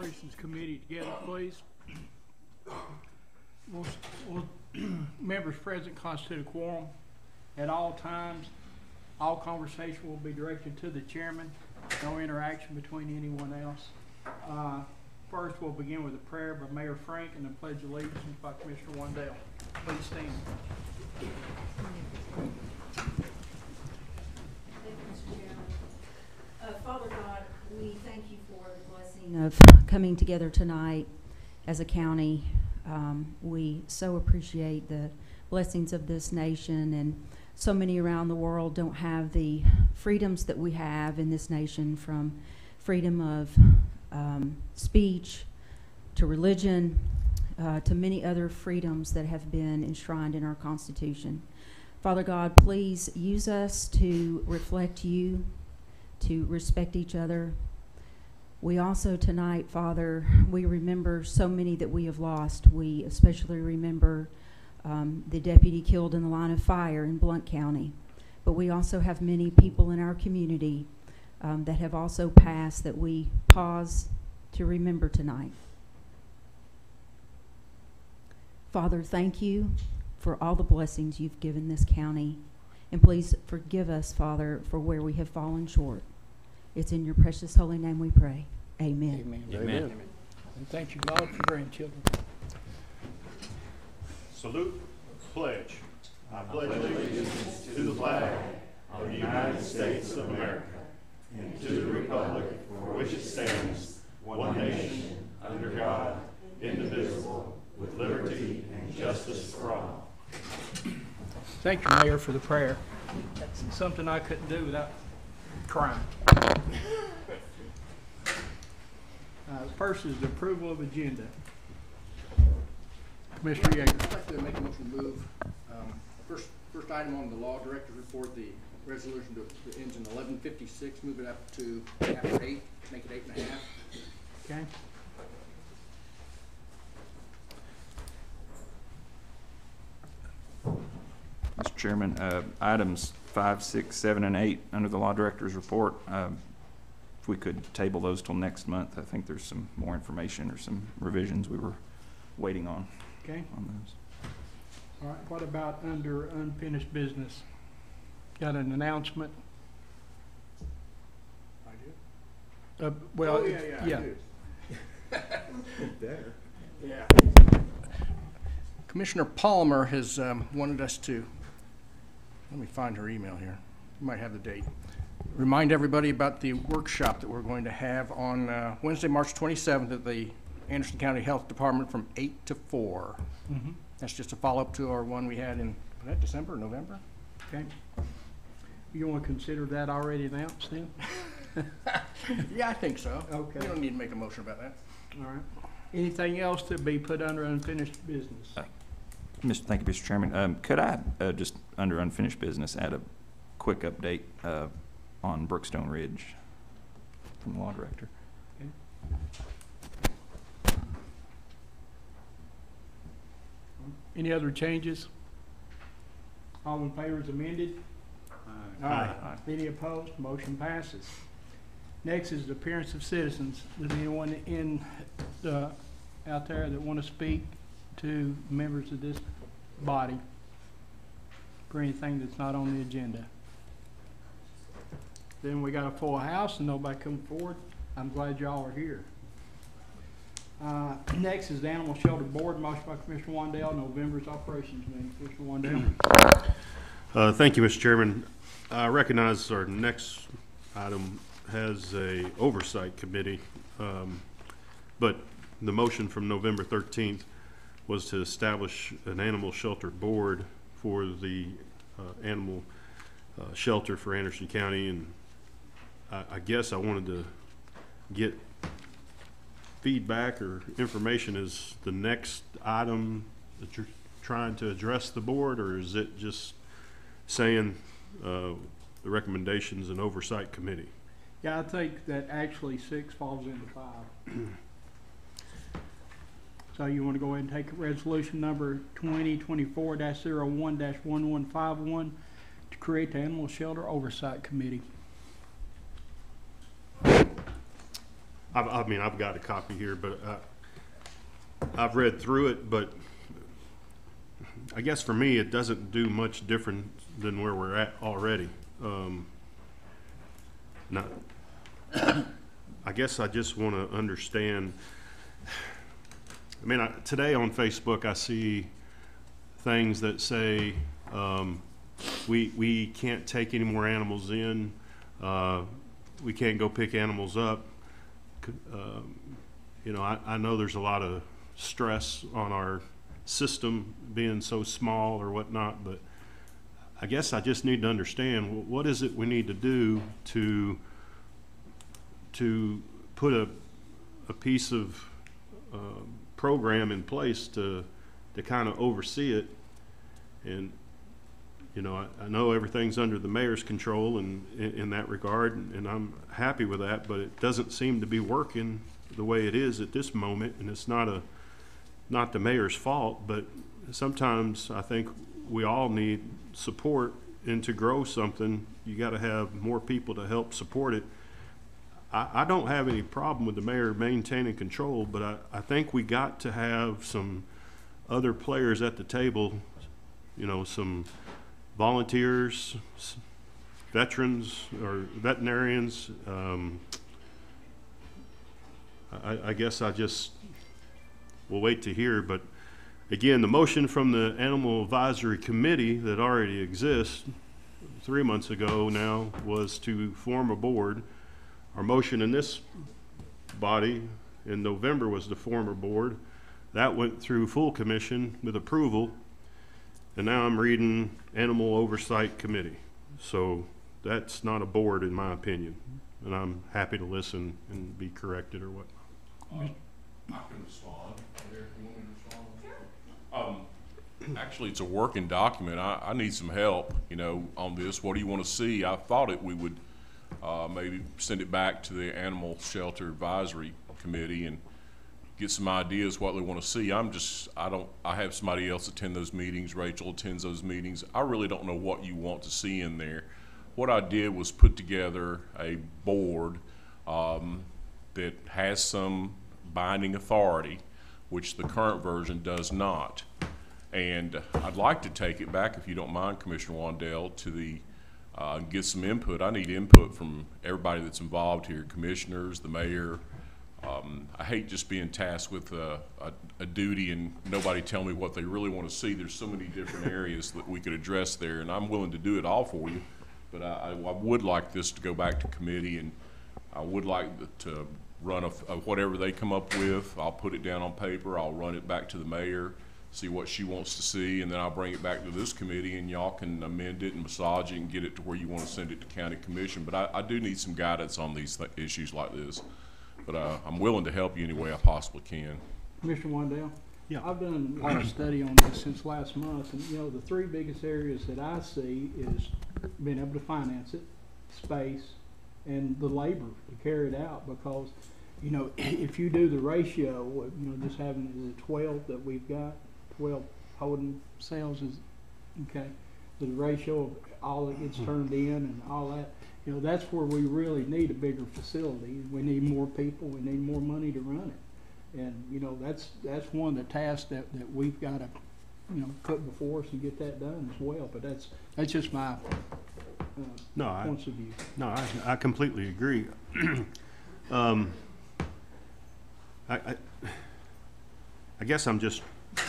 Operations Committee together, please. Will members present constitute a quorum. At all times, all conversation will be directed to the chairman. No interaction between anyone else. First, we'll begin with a prayer by Mayor Frank and the Pledge of Allegiance by Commissioner Wandell. Please stand. Thank you, Mr. Chairman. Father God, we thank you for the blessing of coming together tonight as a county. We so appreciate the blessings of this nation, and so many around the world don't have the freedoms that we have in this nation, from freedom of speech to religion to many other freedoms that have been enshrined in our Constitution. Father God, please use us to reflect you, to respect each other. We also tonight, Father, we remember so many that we have lost. We especially remember the deputy killed in the line of fire in Blount County. But we also have many people in our community that have also passed that we pause to remember tonight. Father, thank you for all the blessings you've given this county. And please forgive us, Father, for where we have fallen short. It's in your precious holy name we pray. Amen. Amen. Amen. Amen. And thank you, God, for grandchildren. Salute, pledge. I pledge allegiance to the flag of the United States of America and to the republic for which it stands, one nation, under God, indivisible, with liberty and justice for all. Thank you, Mayor, for the prayer. That's something I couldn't do without crying. First is the approval of agenda. Commissioner Yeager. I'd like to make a motion to move. First item on the law director's report, the resolution that ends in 1156, move it up to after 8, make it 8.5. Okay. Mr. Chairman, items 5, 6, 7, and 8 under the Law Director's report, if we could table those till next month. I think there's some more information or some revisions we were waiting on. Okay. On those. All right. What about under unfinished business? Got an announcement? I do. Well, Oh, yeah. There. Yeah. Commissioner Palmer has wanted us to, let me find her email here. You might have the date. Remind everybody about the workshop that we're going to have on Wednesday, March 27th at the Anderson County Health Department from 8 to 4. Mm-hmm. That's just a follow-up to our one we had in, was that December or November? Okay. You want to consider that already announced then? Yeah, I think so. Okay. We don't need to make a motion about that. All right. Anything else to be put under unfinished business? Thank you, Mr. Chairman. Could I just, under unfinished business, add a quick update on Brookstone Ridge from the Law Director? Okay. Any other changes? All in favor is amended? Aye. Any opposed? Motion passes. Next is the appearance of citizens. Does anyone out there that want to speak to members of this body for anything that's not on the agenda? Then we got a full house and nobody come forward. I'm glad y'all are here. Next is the Animal Shelter Board, motion by Commissioner Wandell, November's operations meeting. Commissioner Wandell. Thank you, Mr. Chairman. I recognize our next item has a oversight committee, but the motion from November 13th was to establish an animal shelter board for the animal shelter for Anderson County, and I guess I wanted to get feedback or information. Is the next item that you're trying to address the board, or is it just saying the recommendations and oversight committee? Yeah, I think that actually 6 falls into 5. So you want to go ahead and take resolution number 2024-01-1151 to create the Animal Shelter Oversight Committee. I mean, I've got a copy here, but I've read through it, but I guess for me, it doesn't do much different than where we're at already. Not, I guess I just want to understand. I mean, today on Facebook, I see things that say we can't take any more animals in. We can't go pick animals up. You know, I know there's a lot of stress on our system being so small or whatnot, but I guess I just need to understand what is it we need to do to put a piece of program in place to kind of oversee it. And you know, I know everything's under the mayor's control and in that regard, and I'm happy with that, but it doesn't seem to be working the way it is at this moment. And it's not the mayor's fault, but sometimes I think we all need support, and to grow something, you got to have more people to help support it. I don't have any problem with the mayor maintaining control, but I think we got to have some other players at the table, you know, some volunteers, veterans or veterinarians. I guess I just will wait to hear, but again, the motion from the Animal Advisory Committee that already exists 3 months ago now was to form a board. Our motion in this body in November was to form a board. That went through full commission with approval. And now I'm reading Animal Oversight Committee. So that's not a board in my opinion. And I'm happy to listen and be corrected or whatnot. I can respond. Derek, you want me to respond? Actually, it's a working document. I need some help, you know, on this. What do you want to see? I thought we would maybe send it back to the Animal Shelter Advisory Committee and get some ideas what they want to see. I have somebody else attend those meetings. Rachel attends those meetings. I really don't know what you want to see in there. What I did was put together a board that has some binding authority, which the current version does not. And I'd like to take it back, if you don't mind, Commissioner Wandell, to the get some input. I need input from everybody that's involved here, commissioners, the mayor. I hate just being tasked with a duty and nobody tell me what they really want to see. There's so many different areas that we could address there, and I'm willing to do it all for you. But I would like this to go back to committee, and I would like to run whatever they come up with. I'll put it down on paper. I'll run it back to the mayor, see what she wants to see, and then I'll bring it back to this committee, and y'all can amend it and massage it and get it to where you want to send it to county commission. But I do need some guidance on these issues like this. But I'm willing to help you any way I possibly can. Mr. Wandell? Yeah. I've done a lot of study on this since last month, and you know, the three biggest areas that I see is being able to finance it, space, and the labor to carry it out. Because, you know, if you do the ratio, you know, just having the 12 that we've got, 12 holding cells is, okay, the ratio of all that gets turned in and all that, you know, that's where we really need a bigger facility. We need more people, we need more money to run it. And, you know, that's one of the tasks that we've got to, you know, put before us and get that done as well. But that's just my points of view. No, I completely agree. I guess I'm just, I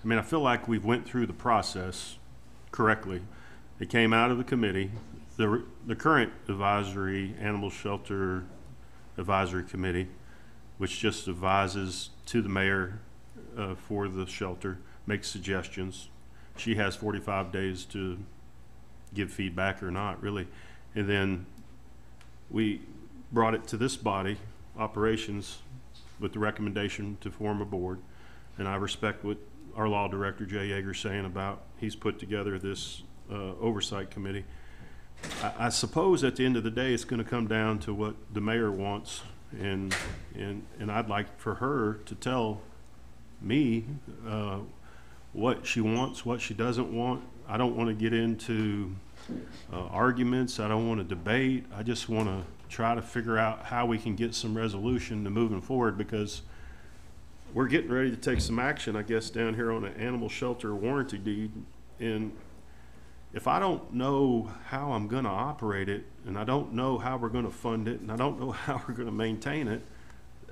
mean, I feel like we've went through the process correctly. It came out of the committee. The current advisory, Animal Shelter Advisory Committee, which just advises to the mayor for the shelter, makes suggestions. She has 45 days to give feedback or not, really. And then we brought it to this body, operations, with the recommendation to form a board. And I respect what our law director, Jay Yeager's saying about he's put together this oversight committee. I suppose at the end of the day, it's going to come down to what the mayor wants, and I'd like for her to tell me what she wants, what she doesn't want. I don't want to get into arguments. I don't want to debate. I just want to try to figure out how we can get some resolution to moving forward, because we're getting ready to take some action, I guess, down here on an animal shelter warranty deed. And if I don't know how I'm going to operate it, and I don't know how we're going to fund it, and I don't know how we're going to maintain it,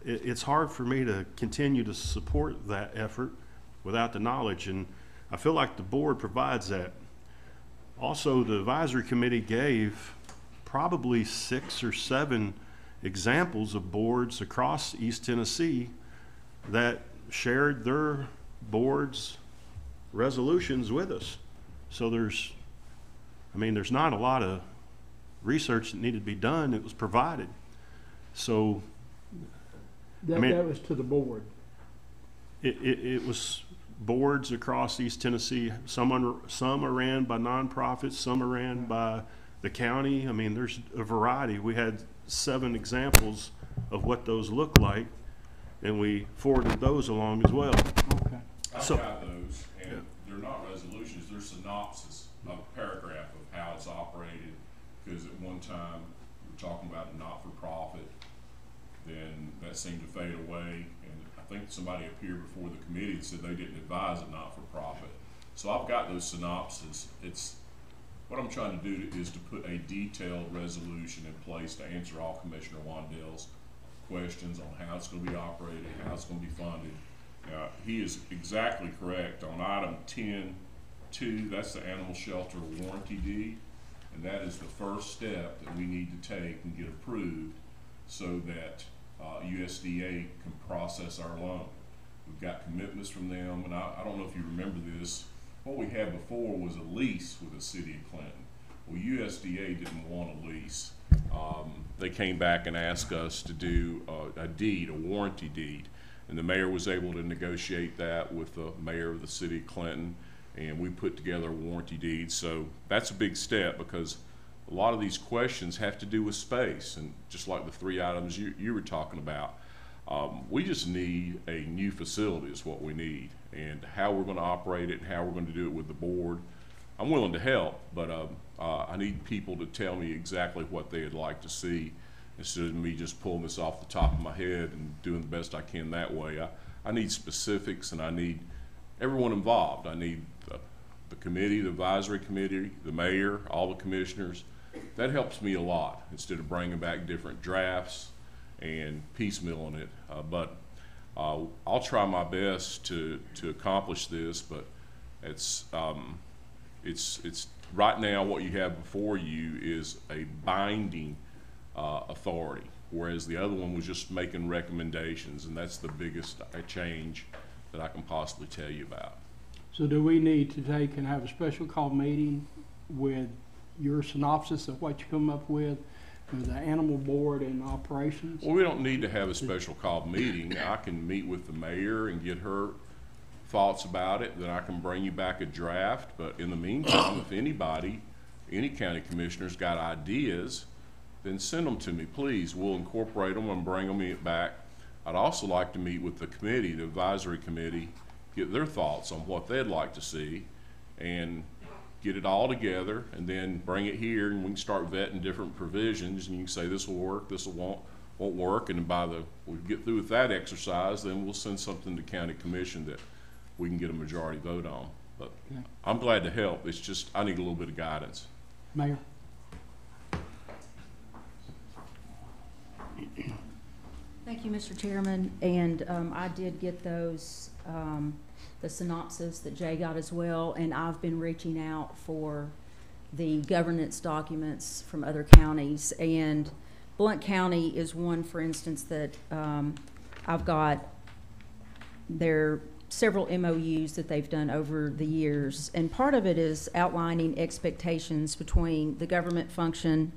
it's hard for me to continue to support that effort without the knowledge. And I feel like the board provides that. Also, the advisory committee gave probably 6 or 7 examples of boards across East Tennessee that shared their board's resolutions with us. So there's not a lot of research that needed to be done. It was provided. So That was to the board. it was boards across East Tennessee. Some are ran by nonprofits, some are ran by the county. I mean, there's a variety. We had 7 examples of what those look like, and we forwarded those along as well. Okay. I've got those, and they're not resolutions, they're synopsis, a paragraph of how it's operated, because at one time, we were talking about a not-for-profit, then that seemed to fade away, and I think somebody appeared before the committee and said they didn't advise a not-for-profit. So I've got those synopses. What I'm trying to do is to put a detailed resolution in place to answer all Commissioner Wandell's questions on how it's going to be operated, how it's going to be funded. Now, he is exactly correct on item 10.2, that's the animal shelter warranty deed, and that is the first step that we need to take and get approved so that USDA can process our loan. We've got commitments from them, and I don't know if you remember this. What we had before was a lease with the city of Clinton. Well, USDA didn't want a lease. They came back and asked us to do a deed, a warranty deed, and the mayor was able to negotiate that with the mayor of the city of Clinton, and we put together a warranty deed. So that's a big step, because a lot of these questions have to do with space, and just like the 3 items you were talking about, we just need a new facility is what we need, and how we're going to operate it and how we're going to do it with the board. I'm willing to help, but I need people to tell me exactly what they'd like to see, instead of me just pulling this off the top of my head and doing the best I can that way. I need specifics, and I need everyone involved. I need the committee, the advisory committee, the mayor, all the commissioners. That helps me a lot, instead of bringing back different drafts and piecemealing it. But I'll try my best to accomplish this, but it's right now what you have before you is a binding authority, whereas the other one was just making recommendations, and that's the biggest change that I can possibly tell you about. So do we need to take and have a special call meeting with your synopsis of what you come up with the animal board and operations? Well, we don't need to have a special call meeting. I can meet with the mayor and get her thoughts about it, then I can bring you back a draft. But in the meantime, if anybody, any county commissioner's got ideas, then send them to me, please. We'll incorporate them and bring them back. I'd also like to meet with the committee, the advisory committee, get their thoughts on what they'd like to see, and get it all together, and then bring it here, and we can start vetting different provisions, and you can say this will work, this won't work, and we get through with that exercise, then we'll send something to county commission that we can get a majority vote on. But Okay. I'm glad to help. It's just I need a little bit of guidance. Mayor? Thank you, Mr. Chairman, and I did get those, the synopsis that Jay got as well, and I've been reaching out for the governance documents from other counties, and Blount County is one, for instance, that I've got their several MOUs that they've done over the years, and part of it is outlining expectations between the government function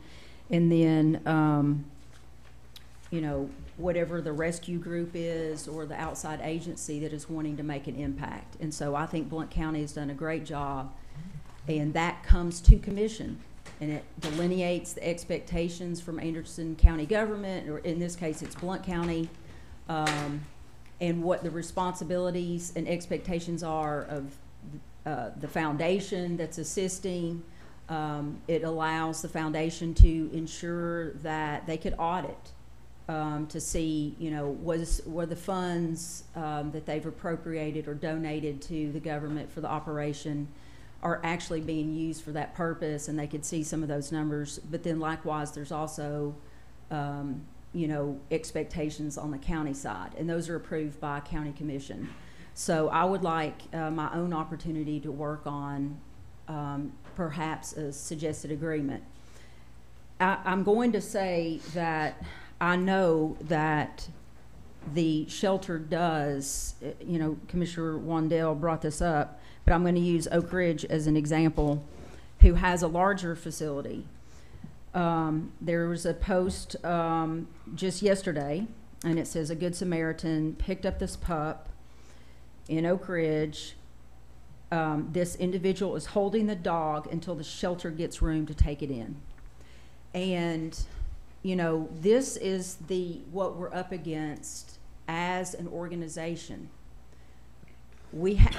and then you know, whatever the rescue group is or the outside agency that is wanting to make an impact. And so I think Blount County has done a great job, and that comes to commission, and it delineates the expectations from Anderson County government, or in this case it's Blount County, and what the responsibilities and expectations are of the foundation that's assisting, It allows the foundation to ensure that they could audit to see, you know, were the funds that they've appropriated or donated to the government for the operation are actually being used for that purpose, and they could see some of those numbers. But then likewise, there's also, you know, expectations on the county side, and those are approved by county commission. So I would like my own opportunity to work on perhaps a suggested agreement. I'm going to say that I know that the shelter does, you know, Commissioner Wandell brought this up, but I'm going to use Oak Ridge as an example, who has a larger facility. There was a post just yesterday, and it says a Good Samaritan picked up this pup in Oak Ridge. This individual is holding the dog until the shelter gets room to take it in. And, you know, this is what we're up against as an organization. We have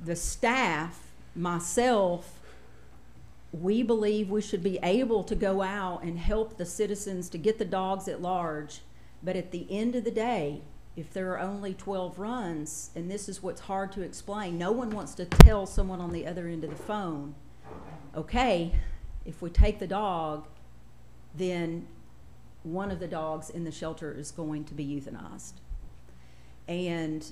the staff, myself, we believe we should be able to go out and help the citizens to get the dogs at large. But at the end of the day, if there are only 12 runs, and this is what's hard to explain, no one wants to tell someone on the other end of the phone, okay, if we take the dog, then one of the dogs in the shelter is going to be euthanized. And,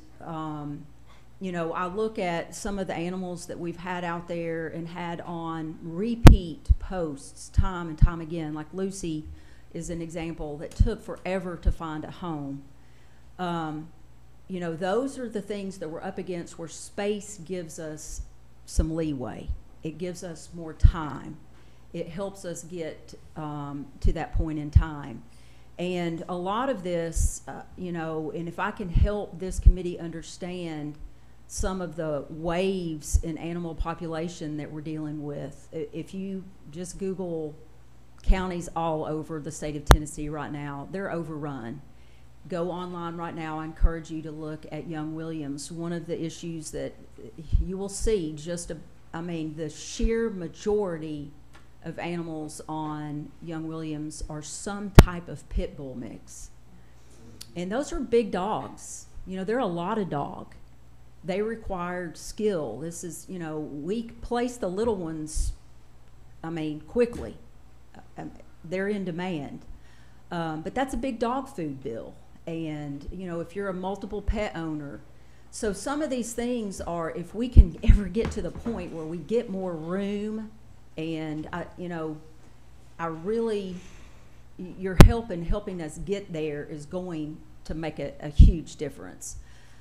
you know, I look at some of the animals that we've had out there and had on repeat posts time and time again, like Lucy is an example that took forever to find a home. You know, those are the things that we're up against where space gives us some leeway. It gives us more time. It helps us get to that point in time. And a lot of this, you know, and if I can help this committee understand some of the waves in animal population that we're dealing with, if you just Google counties all over the state of Tennessee right now, they're overrun. Go online right now. I encourage you to look at Young Williams. One of the issues that you will see I mean, the sheer majority of animals on Young Williams are some type of pit bull mix. And those are big dogs. You know, they're a lot of dog. They required skill. This is, you know, we place the little ones, I mean, quickly. They're in demand. But that's a big dog food bill. And, you know, if you're a multiple pet owner, so some of these things are, if we can ever get to the point where we get more room, and you know, I really, your helping us get there is going to make a huge difference.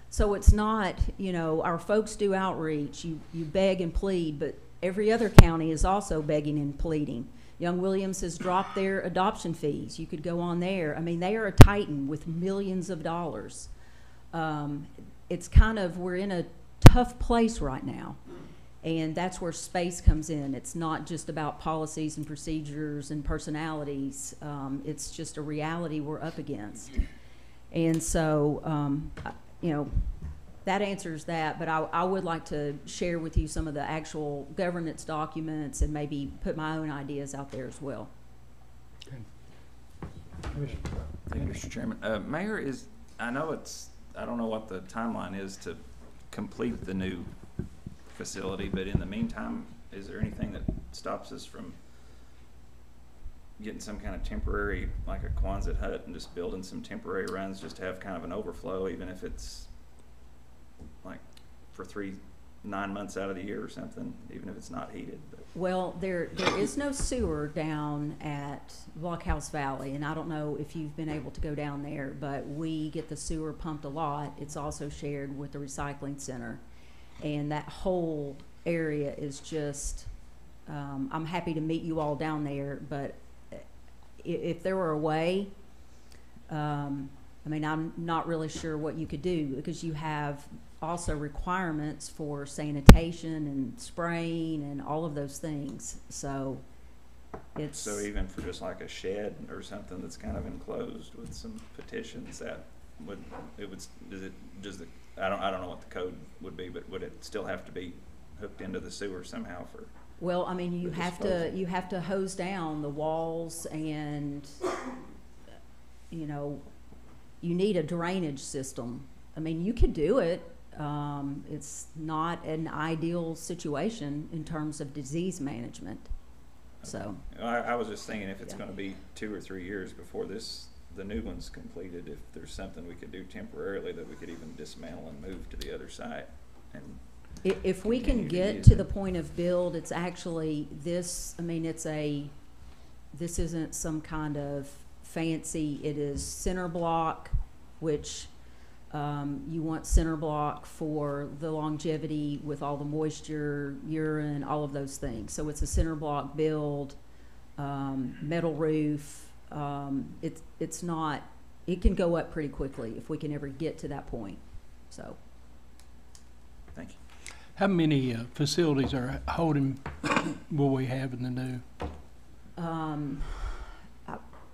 So it's not, you know, our folks do outreach, you beg and plead, but every other county is also begging and pleading. Young Williams has dropped their adoption fees. You could go on there. I mean, they are a titan with millions of dollars. It's kind of, we're in a tough place right now. And that's where space comes in. It's not just about policies and procedures and personalities. It's just a reality we're up against. And so, you know, that answers that, but I would like to share with you some of the actual governance documents and maybe put my own ideas out there as well. Thank you, Mr. Chairman. Mayor, I don't know what the timeline is to complete the new facility, but in the meantime, is there anything that stops us from getting some kind of temporary, like a Quonset hut, and just building some temporary runs just to have kind of an overflow, even if it's like for 9 months out of the year or something, even if it's not heated? But. Well, there is no sewer down at Blockhouse Valley, and I don't know if you've been able to go down there, but we get the sewer pumped a lot. It's also shared with the recycling center, and that whole area is just, I'm happy to meet you all down there, but if there were a way, I mean, I'm not really sure what you could do, because you have also requirements for sanitation and spraying and all of those things. So it's... So even for just like a shed or something that's kind of enclosed with some petitions, I don't know what the code would be, but would it still have to be hooked into the sewer somehow for Well, I mean, you have to hose down the walls and, you know, you need a drainage system. I mean, you could do it. It's not an ideal situation in terms of disease management. So, I was just thinking if it's Yeah. gonna be 2 or 3 years before the new one's completed, if there's something we could do temporarily that we could even dismantle and move to the other site. And if we can Continue to get use to it. the point of build, it's actually this, I mean, this isn't some kind of fancy, it is center block, which you want center block for the longevity with all the moisture, urine, all of those things. So it's a center block build, metal roof. It's not, it can go up pretty quickly if we can ever get to that point, so. thank you. How many facilities are holding will we have in the new?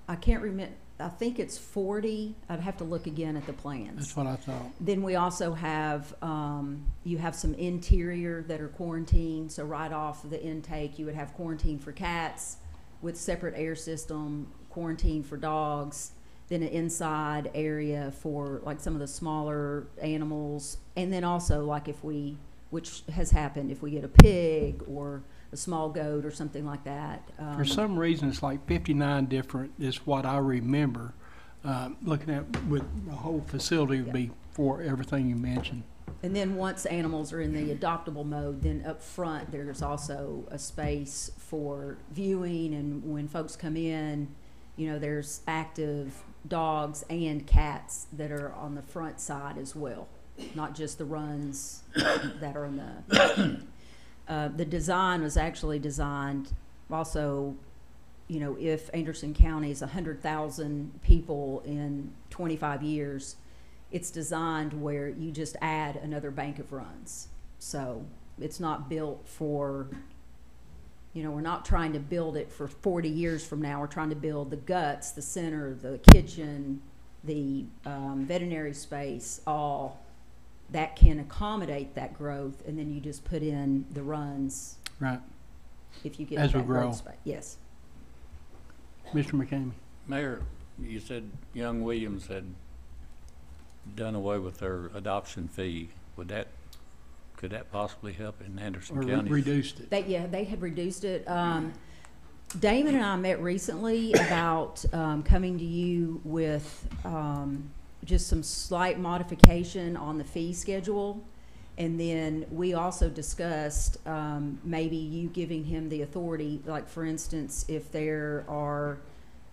I can't remember, I think it's 40. I'd have to look again at the plans. That's what I thought. Then we also have, you have some interior that are quarantined, so right off the intake, you would have quarantine for cats with separate air system, quarantine for dogs, then an inside area for like some of the smaller animals, and then also like if we, which has happened, if we get a pig or a small goat or something like that. For some reason, it's like 59 different, is what I remember. Looking at with the whole facility would be for everything you mentioned. And then once animals are in the adoptable mode, then up front, there's also a space for viewing, and when folks come in, you know, there's active dogs and cats that are on the front side as well, not just the runs that are in the design was actually designed also, you know, if Anderson County is 100,000 people in 25 years, it's designed where you just add another bank of runs. So it's not built for, you know, we're not trying to build it for 40 years from now. We're trying to build the guts, the center, the kitchen, the veterinary space, all that can accommodate that growth, and then you just put in the runs Right. if you get As that we grow. growth space. Yes. Mr. McCamey. Mayor, you said Young Williams had done away with their adoption fee. Could that possibly help in Anderson Or County? reduced it. They had reduced it. Damon and I met recently about coming to you with just some slight modification on the fee schedule. And then we also discussed maybe you giving him the authority, like for instance, if there are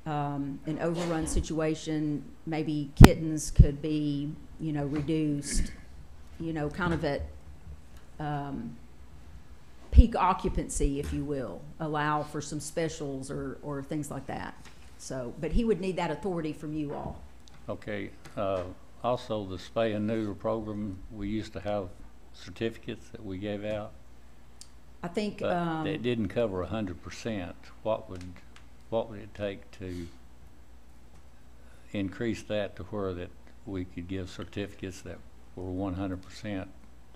an overrun situation, maybe kittens could be, you know, reduced, you know, kind of at peak occupancy, if you will, allow for some specials or things like that. So, but he would need that authority from you all. Okay, also the spay and neuter program, we used to have certificates that we gave out, I think, but it didn't cover 100%. What would it take to increase that to where that we could give certificates that were 100%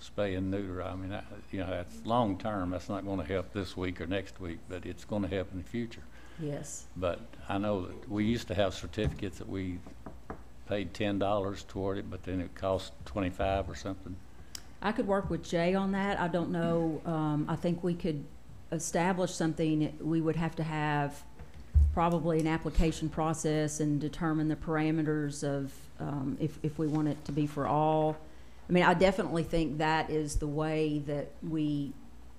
spay and neuter? I mean, you know, that's long term. That's not going to help this week or next week, but it's going to help in the future. yes. But I know that we used to have certificates that we paid $10 toward it, but then it cost $25 or something. I could work with Jay on that. I don't know. I think we could establish something. We would have to have probably an application process and determine the parameters of if we want it to be for all. I mean, I definitely think that is the way that we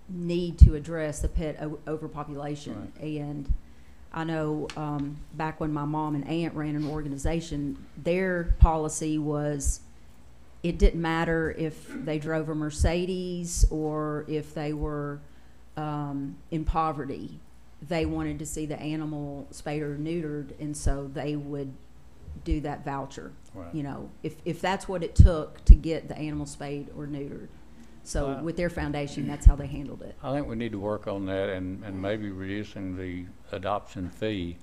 need to address the pet overpopulation. Right. And I know back when my mom and aunt ran an organization, their policy was it didn't matter if they drove a Mercedes or if they were in poverty. They wanted to see the animal spayed or neutered, and so they would do that voucher. Right. You know, if that's what it took to get the animal spayed or neutered. So Wow. with their foundation, that's how they handled it. I think we need to work on that and maybe reducing the adoption fee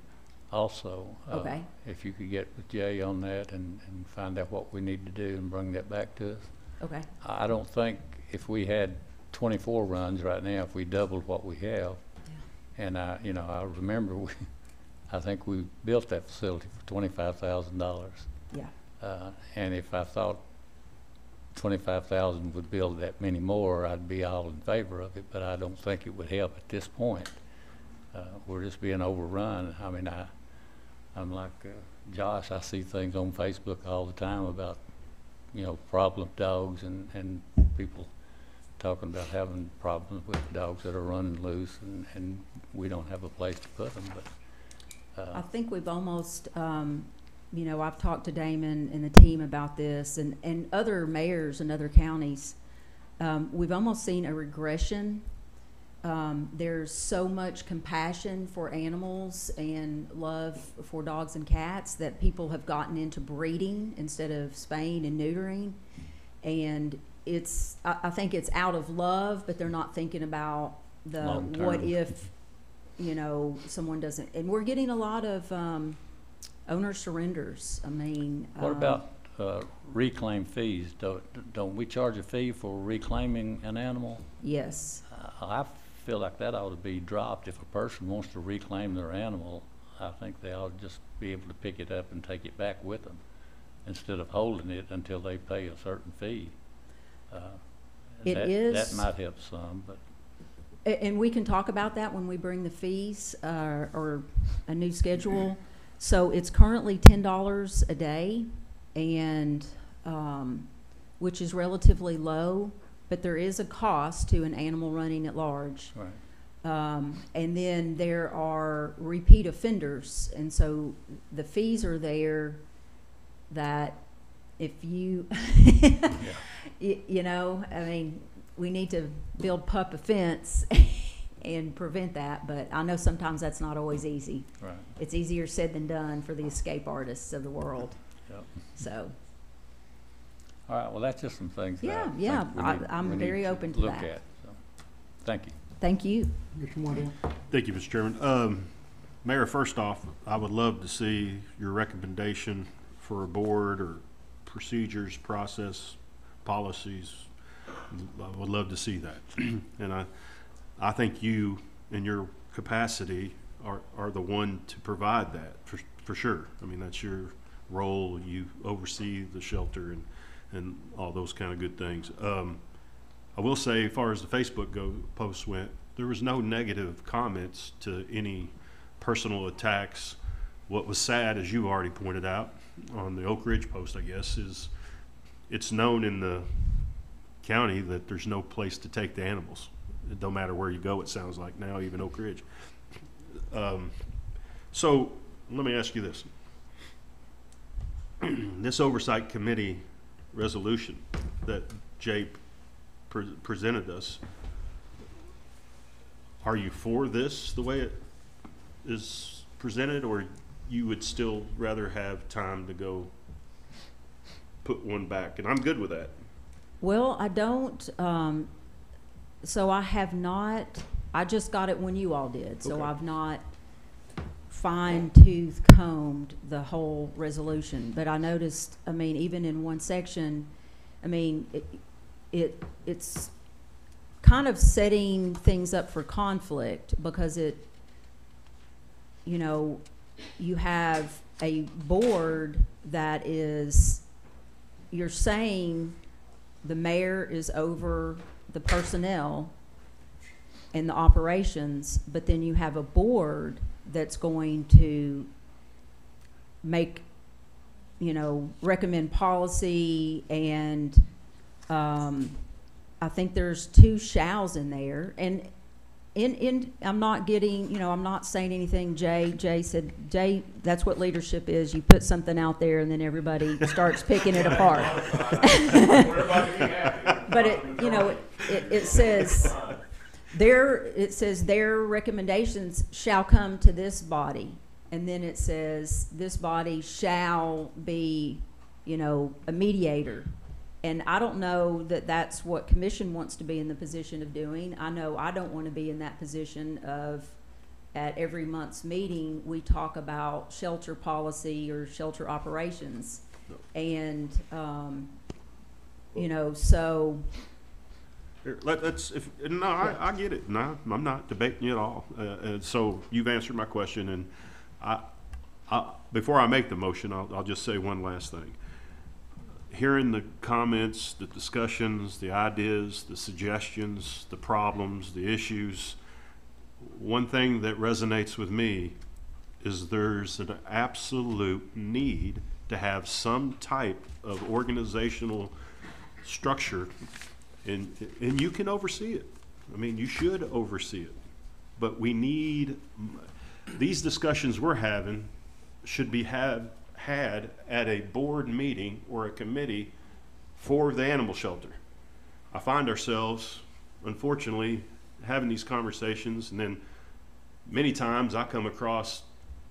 also. Okay. If you could get with Jay on that and find out what we need to do and bring that back to us. Okay. I don't think if we had 24 runs right now if we doubled what we have. And I remember I think we built that facility for $25,000. Yeah. And if I thought 25,000 would build that many more, I'd be all in favor of it, but I don't think it would help at this point. We're just being overrun. I mean, I'm like Josh, I see things on Facebook all the time about, problem dogs and people talking about having problems with dogs that are running loose, and we don't have a place to put them, but. I think we've almost, I've talked to Damon and the team about this, and other mayors in other counties. We've almost seen a regression. There's so much compassion for animals and love for dogs and cats that people have gotten into breeding instead of spaying and neutering. And I think it's out of love, but they're not thinking about the Long-term. what if, someone doesn't. And we're getting a lot of owner surrenders. I mean. What about reclaim fees? Don't we charge a fee for reclaiming an animal? Yes. I feel like that ought to be dropped. If a person wants to reclaim their animal, I think they ought to just be able to pick it up and take it back with them instead of holding it until they pay a certain fee. That might help some, but. And we can talk about that when we bring the fees or a new schedule. So it's currently $10 a day, and which is relatively low, but there is a cost to an animal running at large. Right. And then there are repeat offenders, and so the fees are there that if you, I mean, we need to build pup a fence and prevent that, but I know sometimes that's not always easy. Right. It's easier said than done for the escape artists of the world. Yep. So, All right, well, that's just some things that Yeah, think we yeah, need- I'm we need very open to look that. at, so. Thank you. thank you. Mr. Waddell? Thank you, Mr. Chairman. Mayor, first off, I would love to see your recommendation for a board or procedures, process, policies. I would love to see that. And I think you, in your capacity, are the one to provide that, for sure. I mean, that's your role. You oversee the shelter and all those kind of good things. I will say, as far as the Facebook post went, there was no negative comments to any personal attacks. What was sad, as you already pointed out, on the Oak Ridge post, I guess, is it's known in the county that there's no place to take the animals. It don't matter where you go, it sounds like now, even Oak Ridge. So let me ask you this. This oversight committee resolution that Jay presented us, are you for this the way it is presented, or you would still rather have time to go put one back? And I'm good with that. Well, I don't, so I have not, I just got it when you all did, so Okay. I've not fine-tooth combed the whole resolution. But I noticed, I mean, even in one section, I mean, it's kind of setting things up for conflict, because you have a board that is, you're saying the mayor is over the personnel and the operations, but then you have a board that's going to make, recommend policy, and I think there's two shalls in there. And I'm not getting, I'm not saying anything. Jay said, that's what leadership is. You put something out there and then everybody starts picking it apart. But it says their recommendations shall come to this body. And then it says this body shall be, a mediator. And I don't know that that's what commission wants to be in the position of doing. I know I don't want to be in that position of, at every month's meeting, we talk about shelter policy or shelter operations. And, so I get it. No, I'm not debating you at all. And so you've answered my question, and before I make the motion, I'll just say one last thing. Hearing the comments, the discussions, the ideas, the suggestions, the problems, the issues, one thing that resonates with me is there's an absolute need to have some type of organizational structure, and you can oversee it. I mean, you should oversee it. But we need, these discussions we're having should be had at a board meeting or a committee for the animal shelter. I find ourselves, unfortunately, having these conversations, and then many times I come across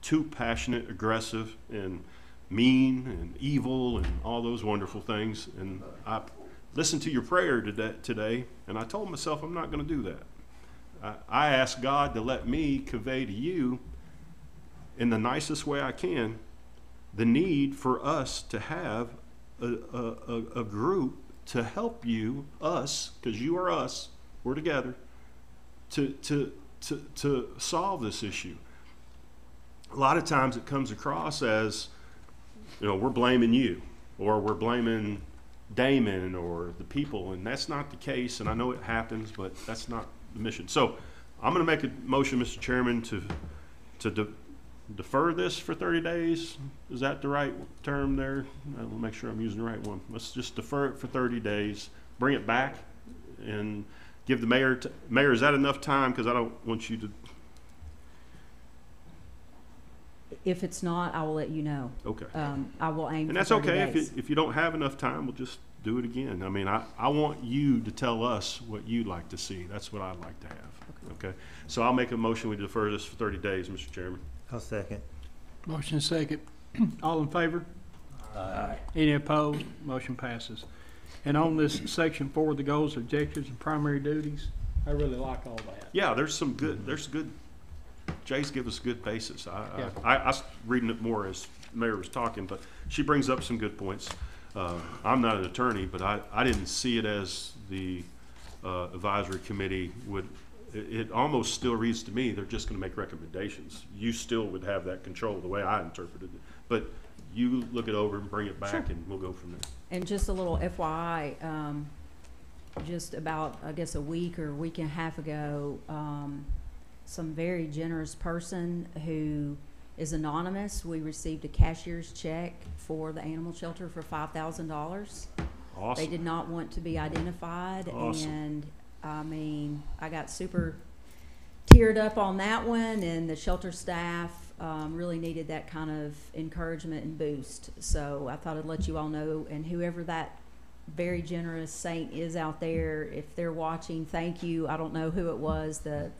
too passionate, aggressive, and mean, and evil, and all those wonderful things. And I listened to your prayer today, and I told myself I'm not going to do that. I asked God to let me convey to you, in the nicest way I can, the need for us to have a group to help you, us, because you are us, we're together, to solve this issue. A lot of times it comes across as, we're blaming you, or we're blaming Damon or the people, and that's not the case, and I know it happens, but that's not the mission. So I'm going to make a motion, Mr. Chairman, to defer this for 30 days. Is that the right term there? I'll make sure I'm using the right one. Let's just defer it for 30 days, bring it back, and give the mayor, Mayor, is that enough time? Because I don't want you to. If it's not, I will let you know. Okay. I will aim And for that's 30 okay. days. If you don't have enough time, we'll just do it again. I mean, I want you to tell us what you'd like to see. That's what I'd like to have. Okay. So I'll make a motion. We defer this for 30 days, Mr. Chairman. I'll second. Motion second. All in favor? Aye. Any opposed? Motion passes. And on this section 4, the goals, objectives, and primary duties, I really like all that. Yeah, there's good. Jay's give us a good basis. Yeah. I was reading it more as the Mayor was talking, but she brings up some good points. I'm not an attorney, but I didn't see it as the advisory committee would. It almost still reads to me they're just going to make recommendations. You still would have that control the way I interpreted it. But you look it over and bring it back, Sure. and we'll go from there. And just a little FYI, just about, I guess, a week or a week and a half ago, some very generous person who is anonymous, we received a cashier's check for the animal shelter for $5,000. Awesome. They did not want to be identified. Awesome. And I mean, I got super teared up on that one, and the shelter staff really needed that kind of encouragement and boost. So I thought I'd let you all know, and whoever that very generous saint is out there, if they're watching, thank you. I don't know who it was. The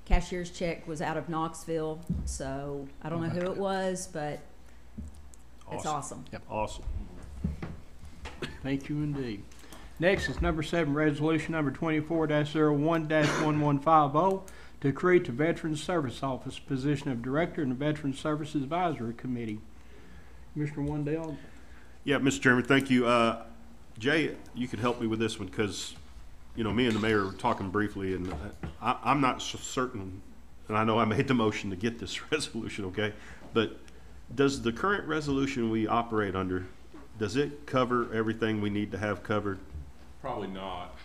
cashier's check was out of Knoxville, so I don't know who it was, but it's awesome. Yep. Awesome. Thank you indeed. Next is number 7, resolution number 24-01-1150 to create the Veterans Service Office position of Director in the Veterans Services Advisory Committee. Mr. Wendell? Yeah, Mr. Chairman, thank you. Jay, you could help me with this one because, me and the mayor were talking briefly, and I'm not certain, and I know I made the motion to get this resolution, okay? But does the current resolution we operate under, does it cover everything we need to have covered? Probably not.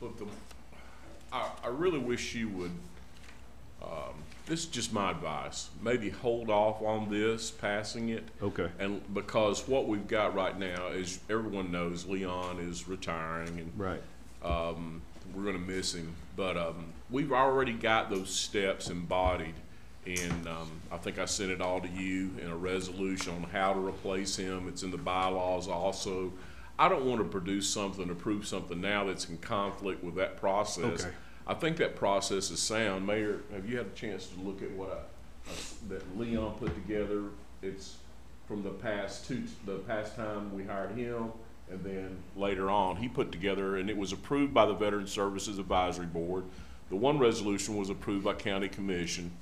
But I really wish you would, this is just my advice, maybe hold off on this, passing it. Okay. And because what we've got right now is, everyone knows Leon is retiring, and Right. we're gonna miss him. But we've already got those steps embodied, and I think I sent it all to you in a resolution on how to replace him. It's in the bylaws also. I don't want to produce something, approve something now that's in conflict with that process. Okay. I think that process is sound. Mayor, have you had a chance to look at what that Leon put together? It's from the past time we hired him, and then later on, he put together, and it was approved by the Veteran Services Advisory Board. The one resolution was approved by County Commission.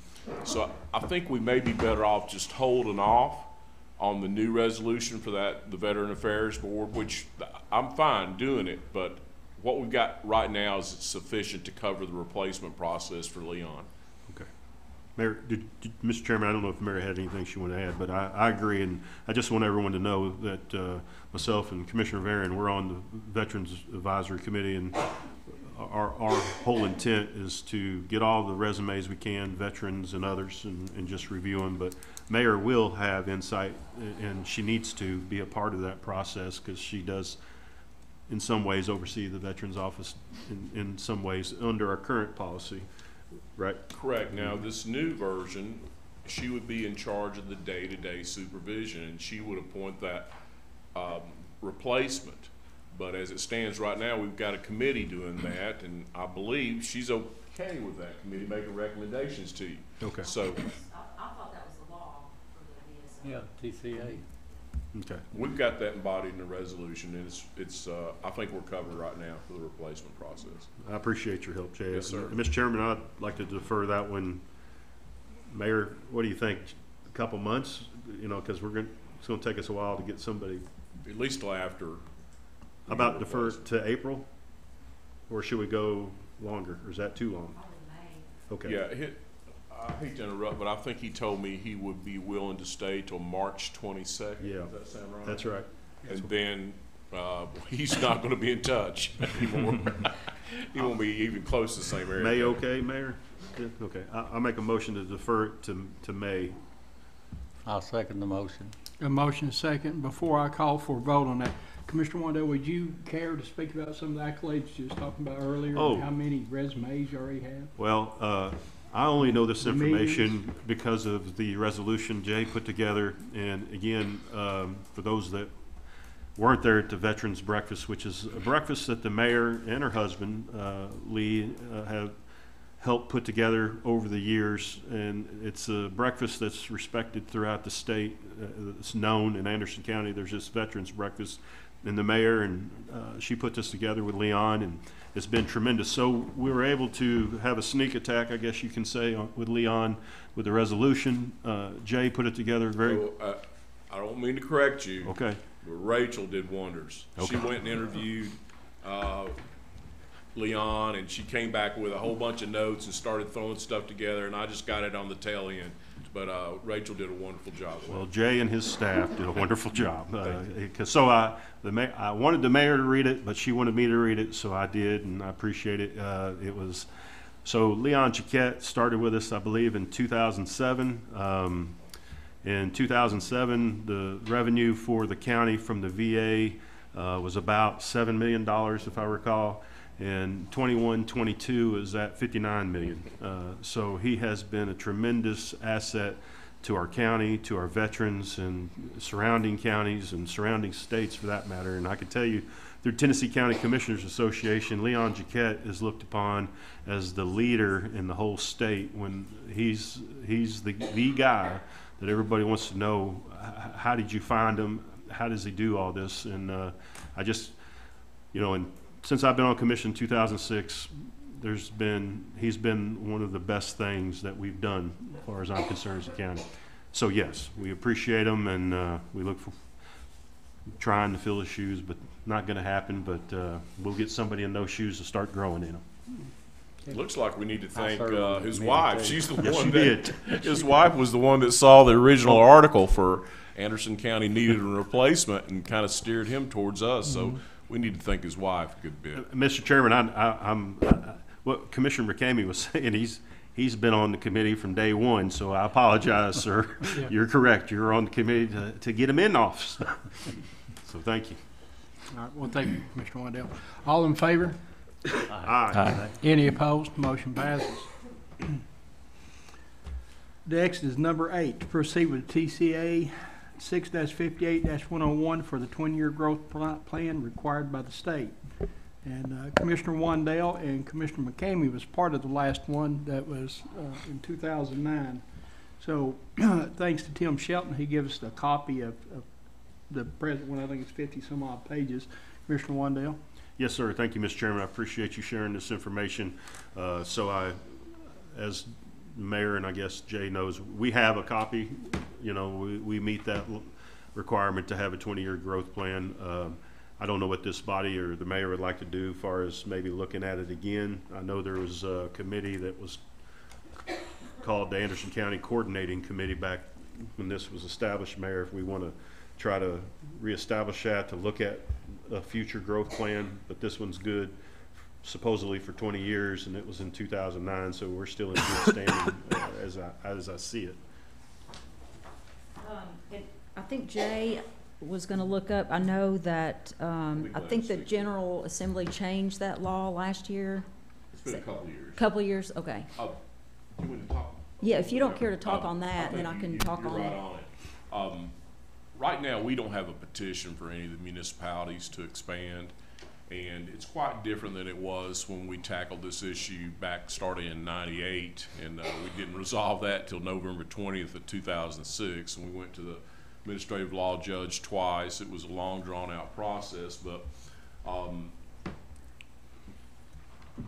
So I think we may be better off just holding off on the new resolution for the Veteran Affairs Board, which I'm fine doing it, but what we've got right now is sufficient to cover the replacement process for Leon. Okay. Mayor, Mr. Chairman, I don't know if Mary had anything she wanted to add, but I agree, and I just want everyone to know that myself and Commissioner Varian, we're on the Veterans Advisory Committee, and our whole intent is to get all the resumes we can, veterans and others, and just review them. But Mayor will have insight, and she needs to be a part of that process because she does, in some ways, oversee the Veterans Office in some ways under our current policy, right? Correct. Now, this new version, she would be in charge of the day-to-day supervision, and she would appoint that replacement. But as it stands right now, we've got a committee doing that, and I believe she's okay with that committee making recommendations to you. Okay. So I thought that was the law for the VSO. Yeah, TCA. Okay. we've got that embodied in the resolution, and it's I think we're covered right now for the replacement process. I appreciate your help, Jay. Yes, sir. Mr. Chairman, I'd like to defer that one. Mayor, what do you think? A couple months, you know, because it's going to take us a while to get somebody. At least till after. How about defer it to April? Or should we go longer, or is that too long? Okay. Yeah, I hate to interrupt, but I think he told me he would be willing to stay till March 22nd. Yeah. Does that sound right? That's right. And then he's not going to be in touch anymore. He won't be even close to the same area. May okay, Mayor? Yeah, okay. I'll make a motion to defer it to May. I'll second the motion. A motion is second. Before I call for a vote on that, Commissioner Wandell, would you care to speak about some of the accolades you was talking about earlier? Oh. And how many resumes you already have? Well, I only know this The information because of the resolution Jay put together. And again, for those that weren't there at the Veterans Breakfast, which is a breakfast that the mayor and her husband, Lee, have helped put together over the years. And it's a breakfast that's respected throughout the state. It's known in Anderson County. There's this Veterans Breakfast. And the mayor and she put this together with Leon, and it's been tremendous. So we were able to have a sneak attack, I guess you can say, with Leon with the resolution. Jay put it together very. So, I don't mean to correct you. Okay. But Rachel did wonders. She Okay. went and interviewed Leon, and she came back with a whole bunch of notes and started throwing stuff together, and I just got it on the tail end. But Rachel did a wonderful job. Well, Jay and his staff did a wonderful job. So I wanted the mayor to read it, but she wanted me to read it, so I did, and I appreciate it. So Leon Chiquette started with us, I believe, in 2007. In 2007, the revenue for the county from the VA was about $7 million, if I recall. And 21-22 is at $59 million. So he has been a tremendous asset to our county, to our veterans, and surrounding counties and surrounding states for that matter. And I can tell you, through Tennessee County Commissioners Association, Leon Chiquette is looked upon as the leader in the whole state. When he's the guy that everybody wants to know, how did you find him? How does he do all this? And I just, you know, and since I've been on commission in 2006, he's been one of the best things that we've done as far as I'm concerned as a county. So yes, we appreciate him, and we look for trying to fill his shoes, but not going to happen. But we'll get somebody in those shoes to start growing in them. Looks like we need to thank served on the his committee, wife. too. She's the Yes, one she that did. his wife was the one that saw the original article for Anderson County needed a replacement and kind of steered him towards us. So we need to thank his wife a good bit. Mr. Chairman, what Commissioner McCamey was saying, he's been on the committee from day one, so I apologize, sir. Yeah. You're correct. You're on the committee to get him in office. So thank you. All right, well, thank you, Commissioner Wandell. All in favor? Aye. Any opposed? Motion passes. Next is number 8, to proceed with TCA 6-58-101 for the 20-year growth plan required by the state. And Commissioner Wandell and Commissioner McCamey was part of the last one that was in 2009. So thanks to Tim Shelton, he gives us a copy of the present one. I think it's 50 some odd pages. Commissioner Wandell. Yes, sir. Thank you, Mr. Chairman. I appreciate you sharing this information. As the mayor and I guess Jay knows, we have a copy. You know, we meet that requirement to have a 20-year growth plan. I don't know what this body or the mayor would like to do as far as maybe looking at it again. I know there was a committee that was called the Anderson County Coordinating Committee back when this was established, Mayor. If we want to try to reestablish that, to look at a future growth plan, but this one's good supposedly for 20 years, and it was in 2009, so we're still in good standing as I see it. I think Jay was gonna look up, I know that, I think the General Assembly changed that law last year. It's been a couple of years. Couple of years, okay. You want to talk? Yeah, if you don't care to talk on that, then I think can talk you're on right it. on it. Right now, we don't have a petition for any of the municipalities to expand, and it's quite different than it was when we tackled this issue back starting in '98, and we didn't resolve that till November 20th of 2006, and we went to the administrative law judge twice. It was a long, drawn-out process, but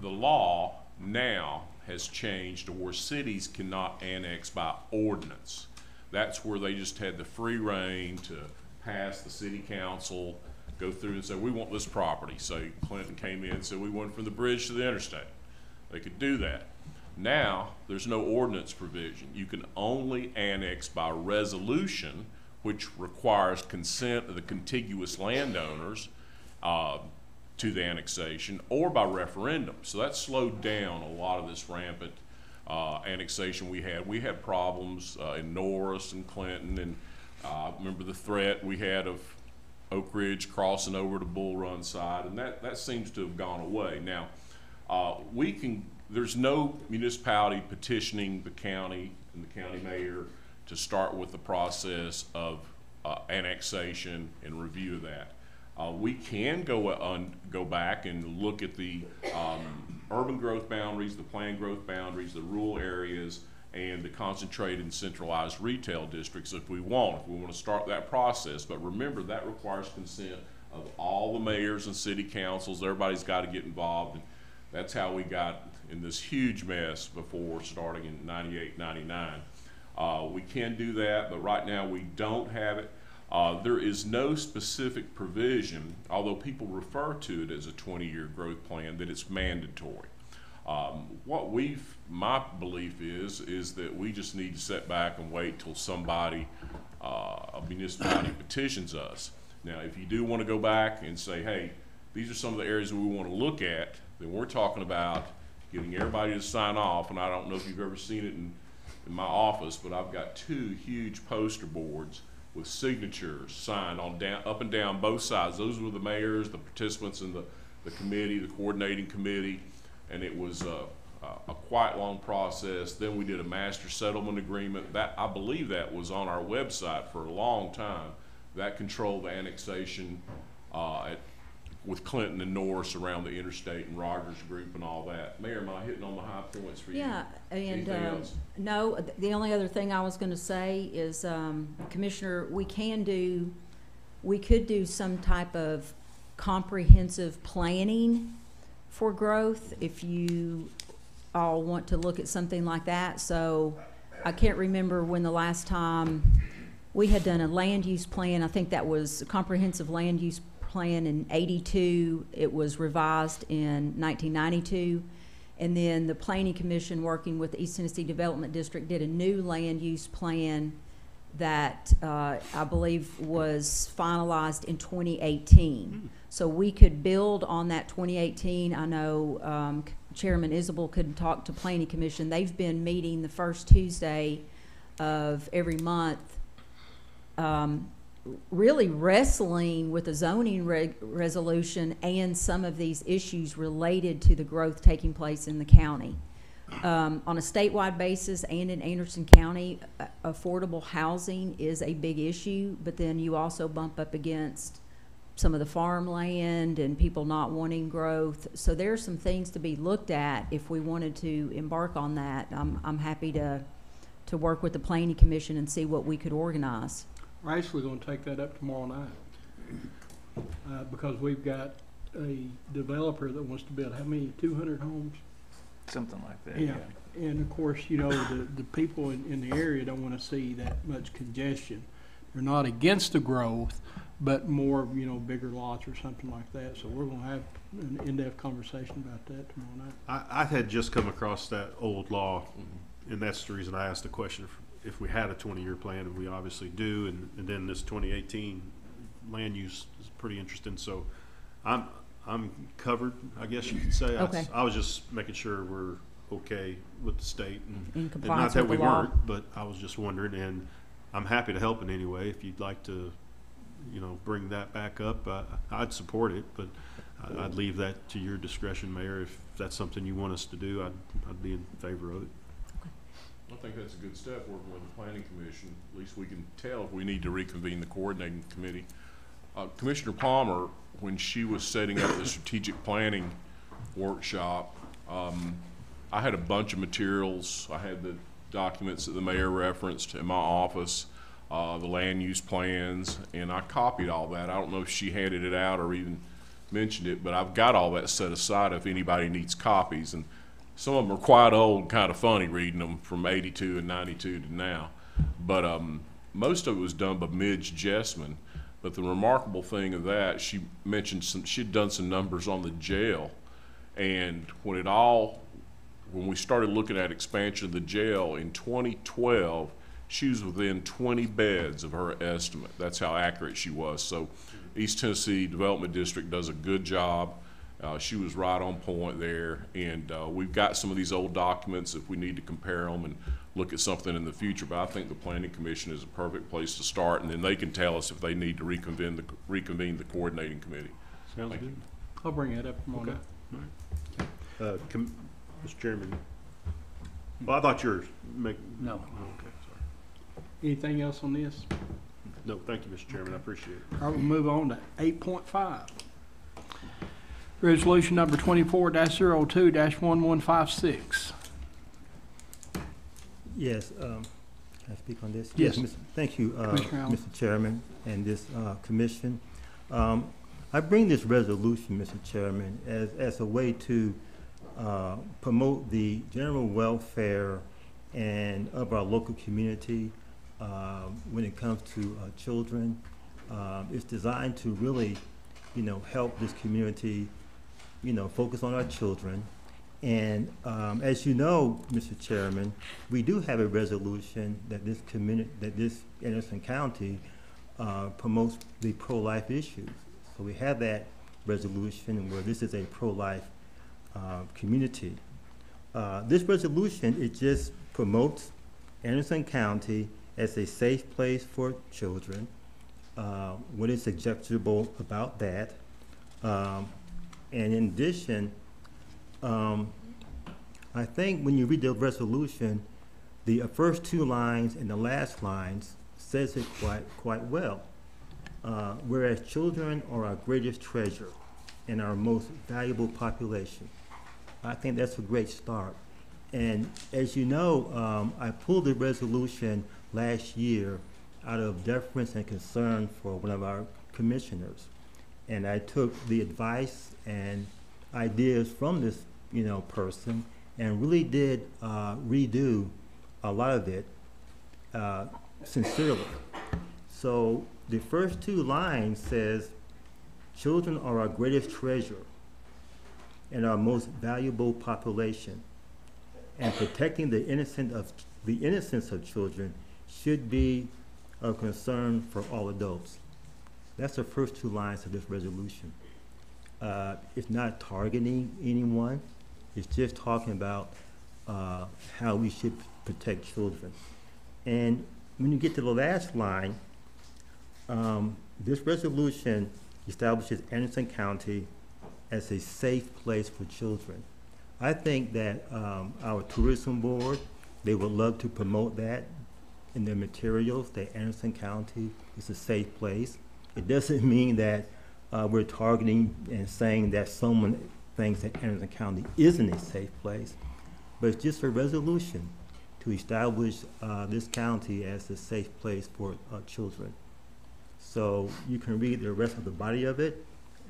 the law now has changed to where cities cannot annex by ordinance. That's where they just had the free rein to pass the city council, go through and say, we want this property. So Clinton came in and said, we want from the bridge to the interstate. They could do that. Now, there's no ordinance provision. You can only annex by resolution, which requires consent of the contiguous landowners to the annexation, or by referendum. So that slowed down a lot of this rampant annexation we had. We had problems in Norris and Clinton, and remember the threat we had of Oak Ridge crossing over to Bull Run side, and that seems to have gone away. Now, there's no municipality petitioning the county and the county mayor to start with the process of annexation and review of that. We can go back and look at the urban growth boundaries, the planned growth boundaries, the rural areas, and the concentrated and centralized retail districts if we want to start that process. But remember, that requires consent of all the mayors and city councils. Everybody's got to get involved, and that's how we got in this huge mess before starting in '98, '99. We can do that, but right now we don't have it. There is no specific provision, although people refer to it as a 20-year growth plan, that it's mandatory. My belief is that we just need to sit back and wait till somebody, a municipality petitions us. Now, if you do want to go back and say, hey, these are some of the areas we want to look at, then we're talking about getting everybody to sign off, and I don't know if you've ever seen it in my office, but I've got 2 huge poster boards with signatures signed on up and down both sides. Those were the mayors, the participants in the committee, the coordinating committee, and it was a quite long process. Then we did a master settlement agreement. That, I believe that was on our website for a long time. That controlled the annexation with Clinton and Norris around the interstate and Rogers Group and all that. Mayor, am I hitting on the high points for you? Yeah, and Anything else? no, the only other thing I was going to say is, Commissioner, we could do some type of comprehensive planning for growth if you all want to look at something like that. So I can't remember when the last time we had done a land use plan. I think that was a comprehensive land use plan in '82. It was revised in 1992. And then the Planning Commission, working with the East Tennessee Development District, did a new land use plan that I believe was finalized in 2018. So we could build on that 2018. I know Chairman Isabel could talk to Planning Commission. They've been meeting the first Tuesday of every month, really wrestling with the zoning resolution and some of these issues related to the growth taking place in the county. On a statewide basis and in Anderson County, affordable housing is a big issue, but then you also bump up against some of the farmland and people not wanting growth. So there are some things to be looked at if we wanted to embark on that. I'm happy to work with the Planning Commission and see what we could organize. We're actually going to take that up tomorrow night because we've got a developer that wants to build, how many, 200 homes? Something like that, Yeah, and of course, you know, the people in the area don't want to see that much congestion. they're not against the growth, but more, bigger lots or something like that. So we're gonna have an in-depth conversation about that tomorrow night. I had just come across that old law, and that's the reason I asked the question if we had a 20-year plan, and we obviously do, and then this 2018 land use is pretty interesting. So I'm covered, I guess you could say. Okay. I was just making sure we're okay with the state, and In not compliance that with we the law. weren't, but I was just wondering, and I'm happy to help in any way. If you'd like to, bring that back up, I'd support it, but I'd leave that to your discretion, Mayor. If that's something you want us to do, I'd be in favor of it. I think that's a good step, working with the planning commission. At least we can tell if we need to reconvene the coordinating committee. Commissioner Palmer, when she was setting up the strategic planning workshop, I had a bunch of materials. I had the documents that the mayor referenced in my office, the land use plans, and I copied all that. I don't know if she handed it out or even mentioned it, but I've got all that set aside if anybody needs copies. And some of them are quite old, kind of funny reading them from 82 and 92 to now. But most of it was done by Midge Jessman. But the remarkable thing of that, she mentioned she'd done some numbers on the jail. And when we started looking at expansion of the jail in 2012, she was within 20 beds of her estimate. That's how accurate she was. So East Tennessee Development District does a good job. She was right on point there, and we've got some of these old documents if we need to compare them and look at something in the future. But I think the Planning Commission is a perfect place to start, and then they can tell us if they need to reconvene the coordinating committee. Sounds Thank good. I'll bring that up tomorrow night. Mr. Chairman, well, I thought yours. No. Okay, sorry. Anything else on this? No, thank you, Mr. Chairman. I appreciate it. All right, we'll move on to 8.5. Resolution number 24-02-1156. Yes, can I speak on this? Yes. Thank you, Commissioner Allen. Mr. Chairman, and this commission. I bring this resolution, Mr. Chairman, as a way to promote the general welfare and of our local community when it comes to children. It's designed to really, help this community, focus on our children. And as you know, Mr. Chairman, we do have a resolution that this Anderson County promotes the pro-life issues. So we have that resolution where this is a pro-life community. This resolution, it just promotes Anderson County as a safe place for children. What is acceptable about that? And in addition, I think when you read the resolution, the first two lines and the last lines says it quite well. Whereas children are our greatest treasure and our most valuable population. I think that's a great start. And as you know, I pulled the resolution last year out of deference and concern for one of our commissioners. And I took the advice and ideas from this, person and really did redo a lot of it sincerely. So the first two lines says, children are our greatest treasure and our most valuable population, and protecting the innocence of children should be of concern for all adults. That's the first two lines of this resolution. It's not targeting anyone. It's just talking about how we should protect children. And when you get to the last line, this resolution establishes Anderson County as a safe place for children. I think that our tourism board, they would love to promote that in their materials, that Anderson County is a safe place. It doesn't mean that we're targeting and saying that someone thinks that Anderson County isn't a safe place, but it's just a resolution to establish this county as a safe place for children. So you can read the rest of the body of it,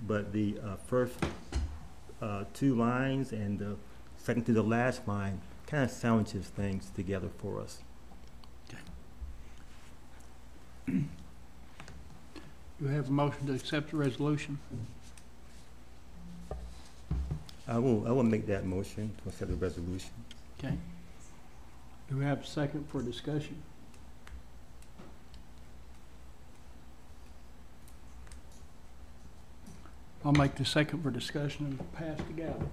but the first two lines and the second to the last line kind of sandwiches things together for us. Do we have a motion to accept the resolution? I will make that motion to accept the resolution. Okay. Do we have a second for discussion? I'll make the second for discussion and pass the gavel.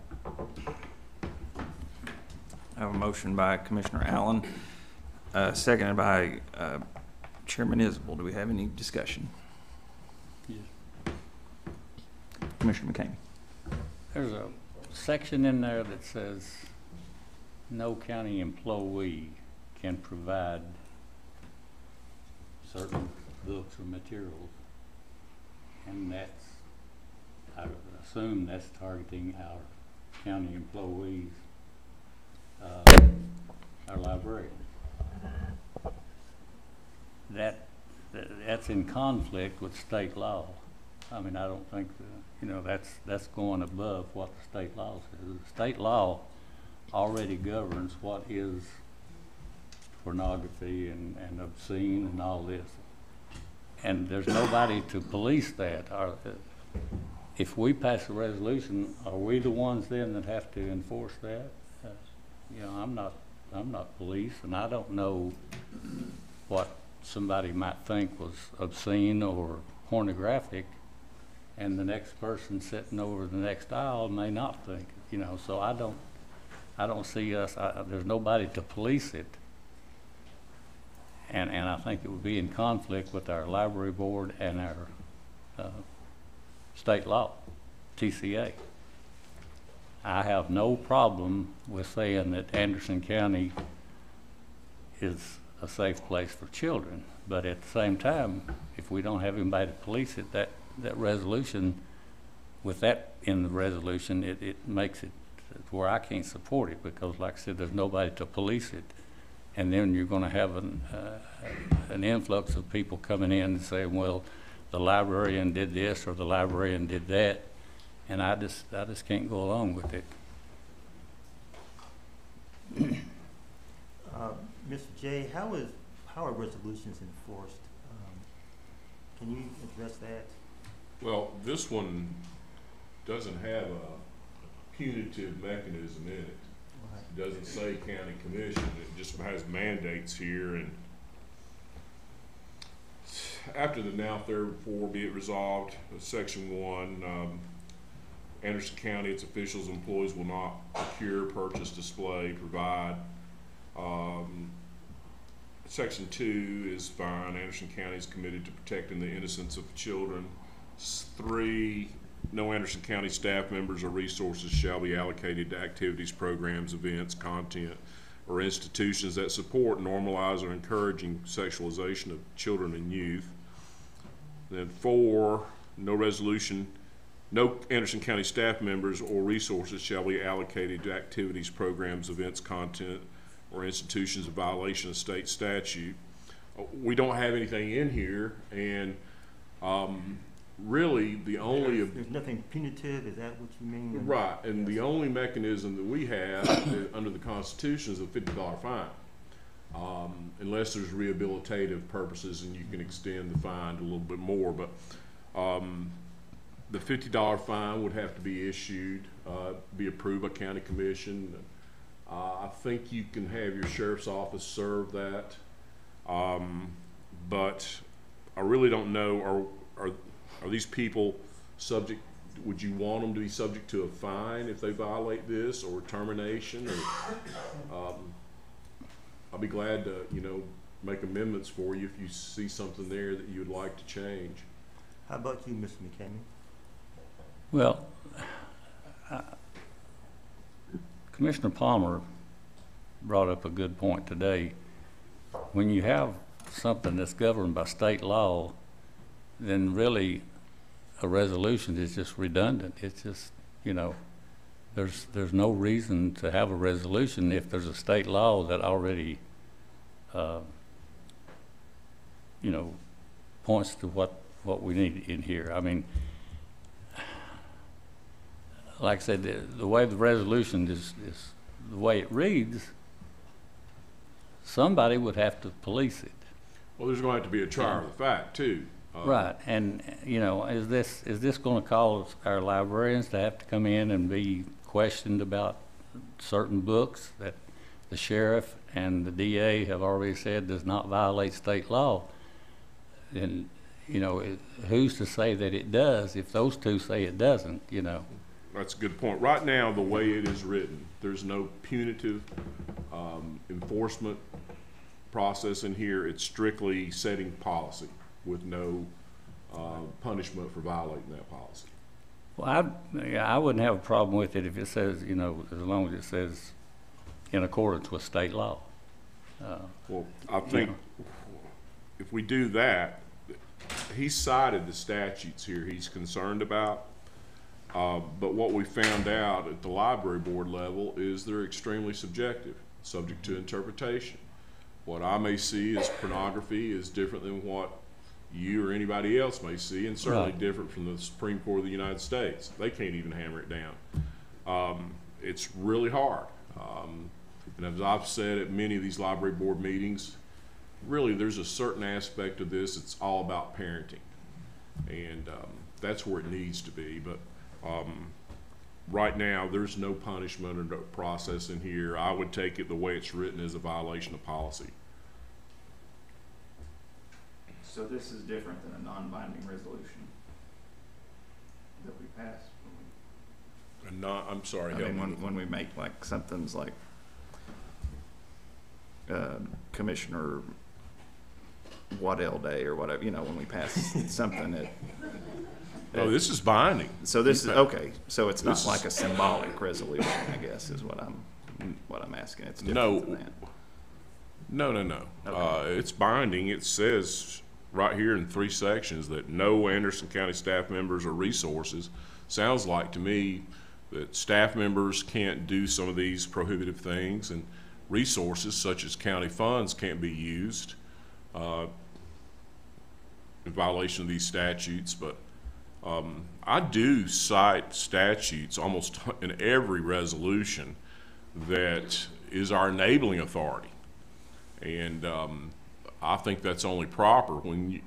I have a motion by Commissioner Allen, seconded by Chairman Isbell. Do we have any discussion? Yes. Commissioner McCamey. There's a section in there that says no county employee can provide certain books or materials. And that's, I assume that's targeting our county employees, our librarians. That's in conflict with state law. I mean, I don't think, you know, that's going above what the state law says. The state law already governs what is pornography and obscene and all this. And there's nobody to police that. If we pass a resolution, are we the ones then that have to enforce that? You know, I'm not police, and I don't know what somebody might think was obscene or pornographic, and the next person sitting over the next aisle may not think, you know, so I don't see us, there's nobody to police it. And I think it would be in conflict with our library board and our state law, TCA. I have no problem with saying that Anderson County is a safe place for children, but at the same time, if we don't have anybody to police it, that resolution, with that in the resolution, it makes it where I can't support it, because like I said, there's nobody to police it. And then you're going to have an influx of people coming in and saying, well, the librarian did this or the librarian did that, and I just can't go along with it. Mr. J, how are resolutions enforced? Can you address that? Well, this one doesn't have a punitive mechanism in it. It doesn't say county commission, it just has mandates here, and after the now therefore be it resolved, section 1, Anderson County, its officials, employees will not procure, purchase, display, provide. Section 2 is fine. Anderson County is committed to protecting the innocence of children. 3, no Anderson County staff members or resources shall be allocated to activities, programs, events, content, or institutions that support, normalize, or encouraging sexualization of children and youth. Then 4, no Anderson County staff members or resources shall be allocated to activities, programs, events, content, or institutions in violation of state statute. We don't have anything in here, and really the only There's nothing punitive, is that what you mean? right, and the only mechanism that we have under the Constitution is a $50 fine, unless there's rehabilitative purposes and you can extend the fine to a little bit more. But the $50 fine would have to be issued, be approved by county commission. I think you can have your sheriff's office serve that, but I really don't know. Are these people subject? Would you want them to be subject to a fine if they violate this, or termination? Or I'll be glad to, you know, make amendments for you if you see something there that you would like to change. How about you, Mr. McCamey? Well, Commissioner Palmer brought up a good point today. When you have something that's governed by state law, then really a resolution is just redundant. It's just, you know, there's no reason to have a resolution if there's a state law that already, you know, points to what we need in here. I mean, like I said, the way the resolution is the way it reads, somebody would have to police it. Well, there's going to have to be a trial of the fact too. Right, and, you know, is this gonna cause our librarians to have to come in and be questioned about certain books that the sheriff and the DA have already said does not violate state law? And, you know, who's to say that it does if those two say it doesn't, you know? That's a good point. Right now, the way it is written, there's no punitive enforcement process in here. It's strictly setting policy with no punishment for violating that policy. Well, I wouldn't have a problem with it if it says, you know, as long as it says in accordance with state law. Well, I think if we do that, he cited the statutes here he's concerned about. But what we found out at the library board level is they're extremely subjective, subject to interpretation. What I may see as pornography is different than what you or anybody else may see, and certainly Right. different from the Supreme Court of the United States. They can't even hammer it down. It's really hard. And as I've said at many of these library board meetings, really there's a certain aspect of this, it's all about parenting. And that's where it needs to be. But right now, there's no punishment or no process in here. I would take it the way it's written as a violation of policy. So this is different than a non-binding resolution that we passed. And not, I'm sorry, I help mean, me. when we make like something's like Commissioner Waddell Day or whatever, you know, when we pass something that. Oh, this is binding. So this is, okay, so it's not This like is- a symbolic resolution, I guess, is what I'm asking. It's No. different than that. No. Okay. It's binding. It says right here in 3 sections that no Anderson County staff members or resources. Sounds like to me that staff members can't do some of these prohibitive things, and resources such as county funds can't be used in violation of these statutes. But I do cite statutes almost in every resolution that is our enabling authority. And I think that's only proper when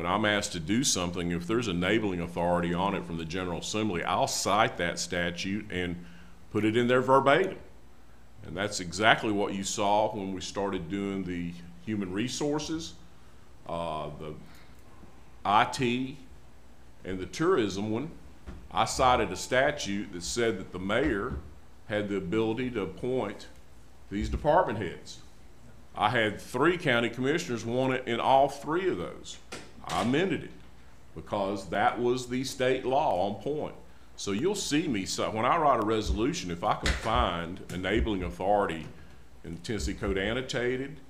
I'm asked to do something. If there's enabling authority on it from the General Assembly, I'll cite that statute and put it in there verbatim. And that's exactly what you saw when we started doing the human resources, the IT, and the tourism one. I cited a statute that said that the mayor had the ability to appoint these department heads. I had 3 county commissioners want it in all 3 of those. I amended it because that was the state law on point. So you'll see me, so when I write a resolution, if I can find enabling authority in Tennessee Code Annotated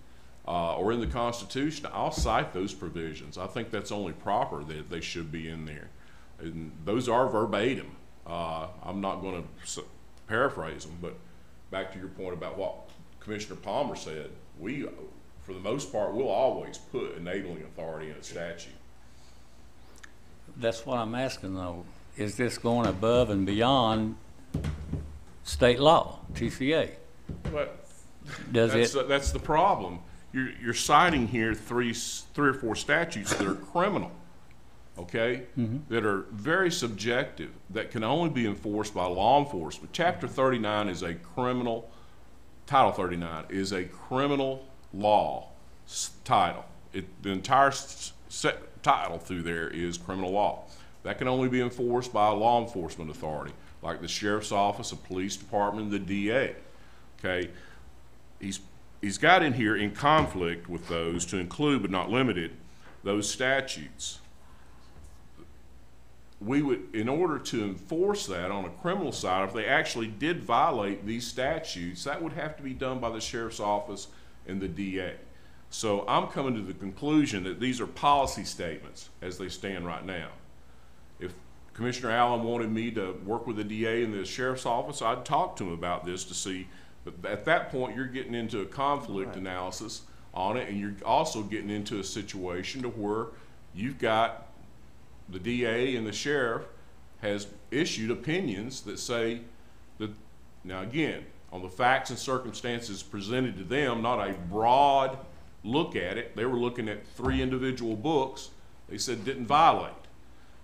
or in the Constitution, I'll cite those provisions. I think that's only proper that they should be in there. And those are verbatim. I'm not going to paraphrase them, but back to your point about what Commissioner Palmer said, we, for the most part, will always put enabling authority in a statute. That's what I'm asking though. Is this going above and beyond state law, TCA? But Does it? that's the problem. You're citing here three or four statutes that are criminal, okay? That are very subjective, that can only be enforced by law enforcement. Chapter 39 is a criminal, Title 39 is a criminal law title. The entire title through there is criminal law. That can only be enforced by a law enforcement authority, like the sheriff's office, the police department, the DA. Okay, he's got in here in conflict with those to include but not limited those statutes. We would, in order to enforce that on a criminal side, if they actually did violate these statutes, that would have to be done by the sheriff's office and the DA. So I'm coming to the conclusion that these are policy statements as they stand right now. If Commissioner Allen wanted me to work with the DA and the sheriff's office, I'd talk to him about this to see, but at that point you're getting into a conflict analysis on it, and you're also getting into a situation to where you've got the DA and the sheriff has issued opinions that say that, now again, on the facts and circumstances presented to them, not a broad look at it. They were looking at 3 individual books. They said didn't violate.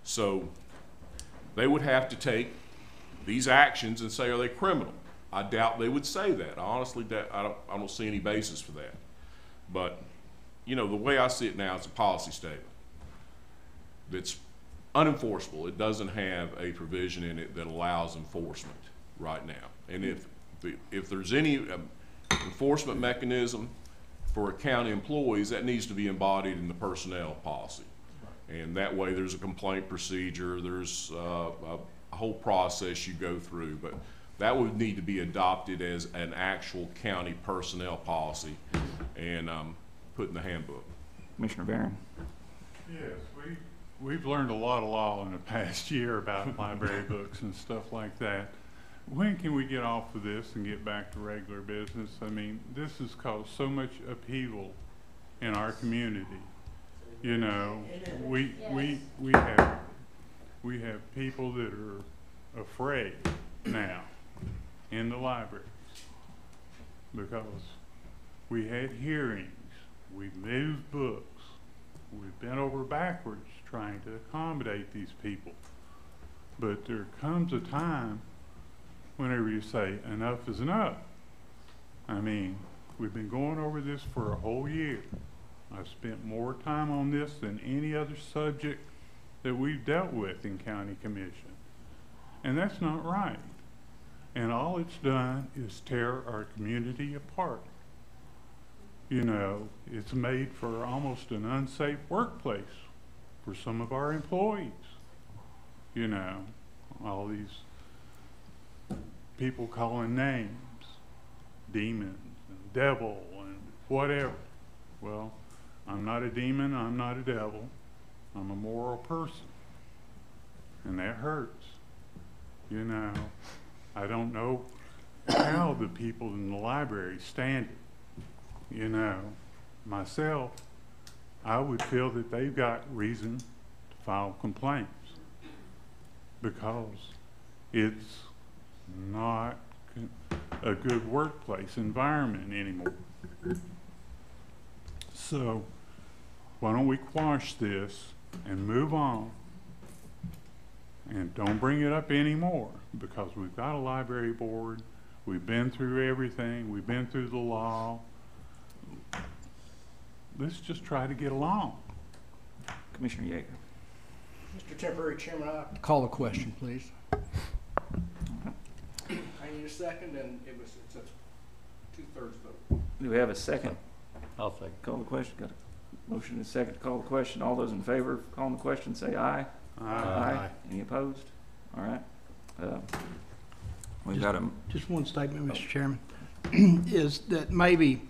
So they would have to take these actions and say, are they criminal? I doubt they would say that. I honestly doubt, I don't see any basis for that. But, you know, the way I see it now, it's a policy statement that's unenforceable. It doesn't have a provision in it that allows enforcement right now. And if there's any enforcement mechanism for county employees, that needs to be embodied in the personnel policy. And that way there's a complaint procedure, there's a whole process you go through, but that would need to be adopted as an actual county personnel policy and put in the handbook. Commissioner Barron? Yes, we've learned a lot of law in the past year about library books and stuff like that. When can we get off of this and get back to regular business? I mean, this has caused so much upheaval in our community. You know, we have people that are afraid now in the libraries because we had hearings, we've moved books, we've bent over backwards trying to accommodate these people. But there comes a time whenever you say enough is enough. I mean, we've been going over this for a whole year. I've spent more time on this than any other subject that we've dealt with in county commission. And that's not right. And all it's done is tear our community apart. You know, it's made for almost an unsafe workplace for some of our employees. You know, all these people calling names, demons and devil and whatever. Well, I'm not a demon, I'm not a devil. I'm a moral person. And that hurts. You know, I don't know how the people in the library stand it. You know, myself, I would feel that they've got reason to file complaints because it's not a good workplace environment anymore. So why don't we quash this and move on and don't bring it up anymore, because we've got a library board, we've been through everything, we've been through the law. Let's just try to get along. Commissioner Yeager? Mr. Temporary Chairman, I call the question, please. I need a second, and it's a 2/3 vote. Do we have a second? I'll say. Call the question. Got a motion and a second to call the question. All those in favor of calling the question say aye. Aye. Any opposed? All right. We've got them. Just one statement, Mr. Chairman, is that maybe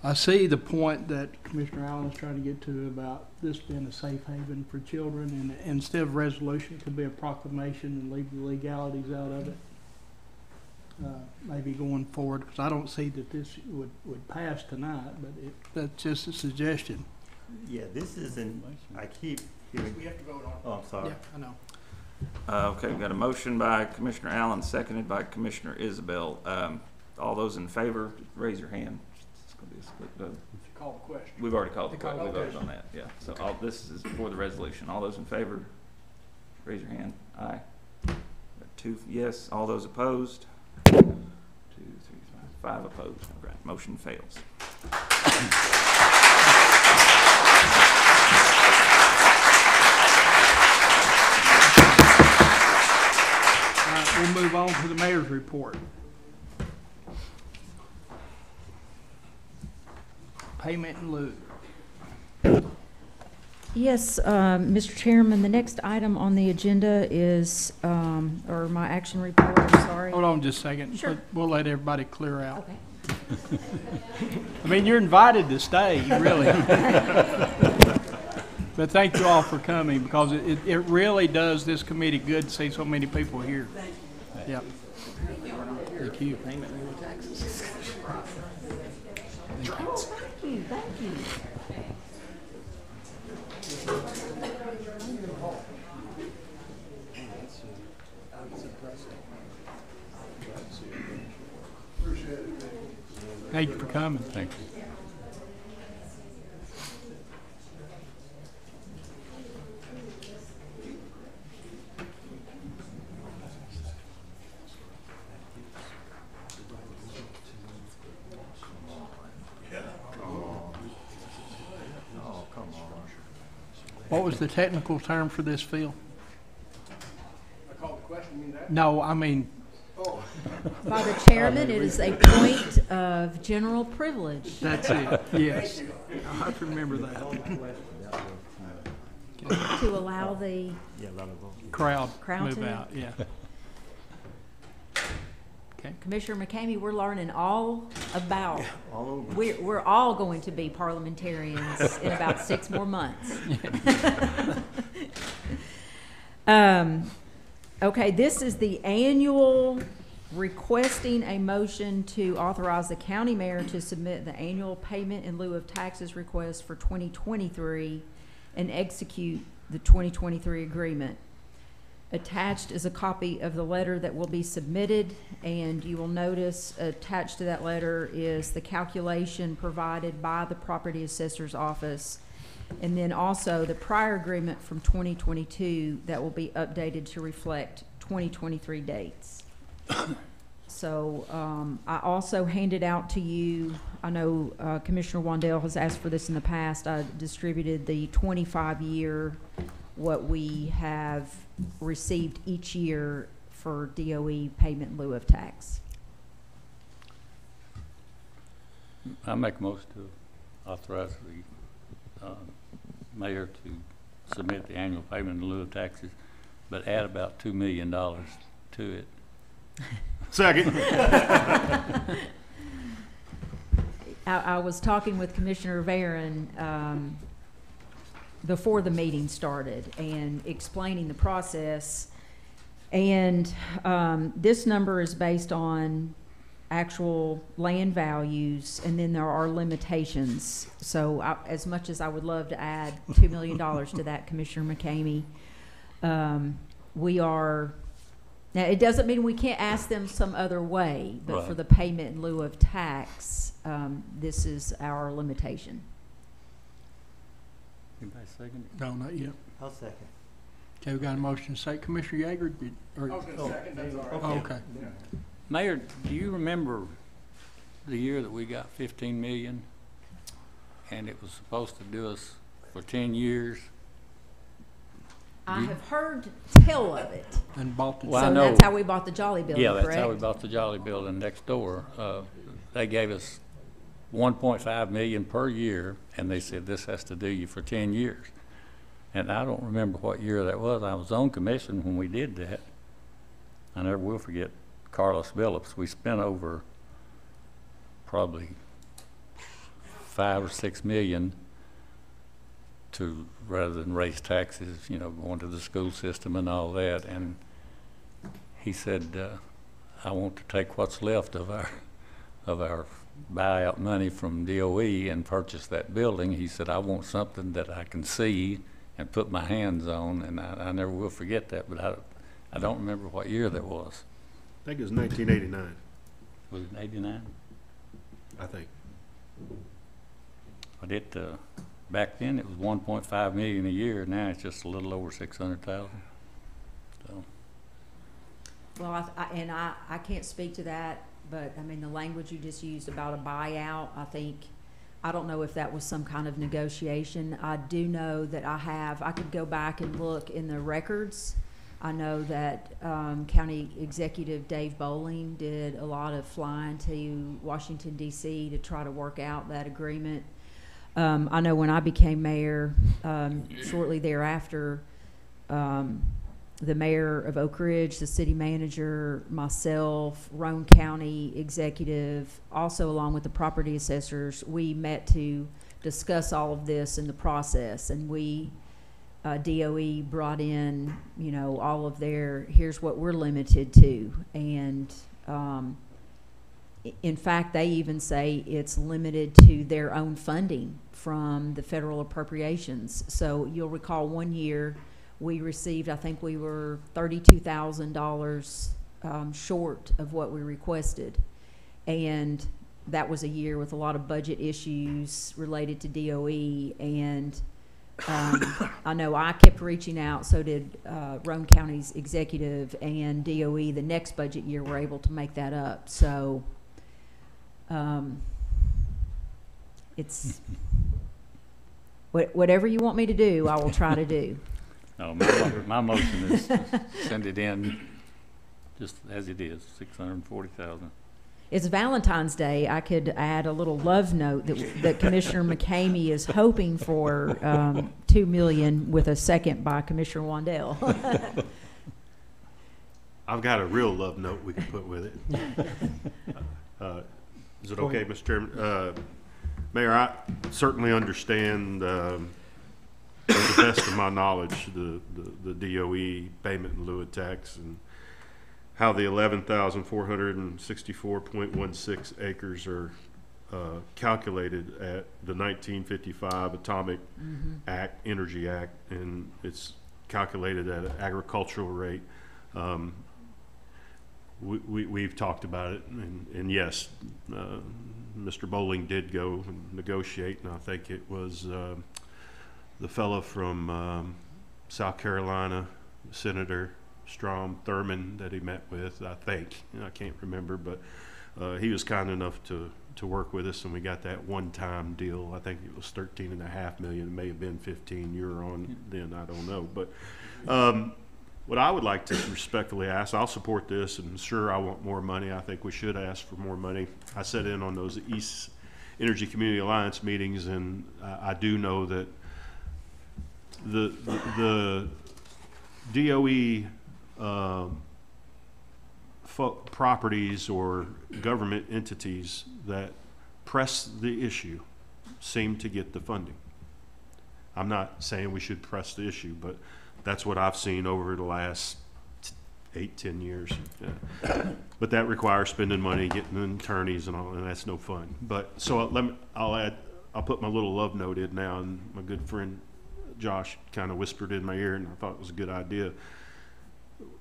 I see the point that Commissioner Allen is trying to get to about this being a safe haven for children, and instead of resolution, it could be a proclamation and leave the legalities out of it. Maybe going forward, because I don't see that this would pass tonight, but that's just a suggestion. Yeah, this isn't, I keep hearing. We have to vote on it. Oh, I'm sorry. Yeah, I know. Okay, we've got a motion by Commissioner Allen, seconded by Commissioner Isabel. All those in favor, raise your hand. It's going to be a split vote. Call the question. We've already called the question. We Okay. voted on that, yeah. So this is for the resolution. All those in favor, raise your hand. Aye. Got 2 yes. All those opposed? 2, 3, 5 opposed. Okay, motion fails. All right, we'll move on to the mayor's report. Payment in lieu. Yes, Mr. Chairman, the next item on the agenda is, or my action report, I'm sorry. Hold on just a second. Sure. We'll let everybody clear out. Okay. I mean, you're invited to stay, really. But thank you all for coming, because it really does this committee good to see so many people here. Yep. Thank you. Thank you, thank you. Thank you for coming. Thank you. What was the technical term for this, Phil? I called the question, you mean that? No, I mean, By the chairman, it is a point of general privilege. that's it, yes. I have to remember that. To allow the Crowd Crowd move to- out, yeah. Okay. Commissioner McCamey, we're learning all about, we're all going to be parliamentarians in about 6 more months. Okay, this is the annual requesting a motion to authorize the county mayor to submit the annual payment in lieu of taxes request for 2023 and execute the 2023 agreement. Attached is a copy of the letter that will be submitted, and you will notice attached to that letter is the calculation provided by the property assessor's office, and then also the prior agreement from 2022 that will be updated to reflect 2023 dates. So I also handed out to you, I know Commissioner Wandell has asked for this in the past, I distributed the 25-year, what we have received each year for DOE payment in lieu of tax. I make a motion to authorize the mayor to submit the annual payment in lieu of taxes, but add about $2 million to it. Second. I was talking with Commissioner Varon before the meeting started and explaining the process. And this number is based on actual land values, and then there are limitations. So as much as I would love to add $2 million to that, Commissioner McCamey, we are, now it doesn't mean we can't ask them some other way, but for Right. the payment in lieu of tax, this is our limitation. Anybody second it? No, not yet. I'll second. Okay, we got a motion to say. Commissioner Yeager, or, second, that's all right. oh, okay. Mayor, do you remember the year that we got 15 million and it was supposed to do us for 10 years? I have heard tell of it. And bought the, Well, I So know- that's how we bought the Jolly Building, Yeah, correct? that's how we bought the Jolly Building next door. They gave us 1.5 million per year, and they said this has to do you for 10 years. And I don't remember what year that was. I was on commission when we did that. I never will forget Carlos Phillips. We spent over probably 5 or 6 million to, rather than raise taxes, you know, going to the school system and all that. And he said, I want to take what's left of our buyout money from DOE and purchase that building. He said, I want something that I can see and put my hands on, and I never will forget that, but I don't remember what year that was. I think it was 1989, Was it 89? I think. But it, back then it was 1.5 million a year. Now it's just a little over 600,000. So, Well, I can't speak to that, but I mean, the language you just used about a buyout, I don't know if that was some kind of negotiation. I do know that I could go back and look in the records. I know that County Executive Dave Bowling did a lot of flying to Washington, D.C. to try to work out that agreement. I know when I became mayor, shortly thereafter, the mayor of Oak Ridge, the city manager, myself, Roane County executive, also along with the property assessors, we met to discuss all of this in the process. And we, DOE brought in, you know, all of their, here's what we're limited to. And in fact, they even say it's limited to their own funding from the federal appropriations. So you'll recall one year, we received, I think we were $32,000 short of what we requested. And that was a year with a lot of budget issues related to DOE. And I know I kept reaching out, so did Roane County's executive, and DOE the next budget year were able to make that up. So Whatever you want me to do, I will try to do. No, my motion is to send it in just as it is, 640,000. It's Valentine's Day. I could add a little love note that Commissioner McCamey is hoping for $2 million with a second by Commissioner Wandell. I've got a real love note we can put with it. Is it okay, Mr. Chairman? Mayor, I certainly understand, to the best of my knowledge, the DOE payment in lieu of tax and how the 11,464.16 acres are calculated at the 1955 Atomic Act, Energy Act, and it's calculated at an agricultural rate. We've talked about it, and yes, Mr. Bowling did go and negotiate, and I think it was the fellow from South Carolina, Senator Strom Thurmond, that he met with, I think. I can't remember, but he was kind enough to work with us, and we got that one-time deal. I think it was $13.5 million. It may have been 15. You were on then, I don't know. But what I would like to respectfully ask, I'll support this, and sure, I want more money. I think we should ask for more money. I sat in on those East Energy Community Alliance meetings, and I do know that the DOE properties or government entities that press the issue seem to get the funding. I'm not saying we should press the issue, but that's what I've seen over the last 8-10 years. But that requires spending money, getting attorneys and all, and that's no fun. But so I'll put my little love note in now, and my good friend Josh kind of whispered in my ear, and I thought it was a good idea.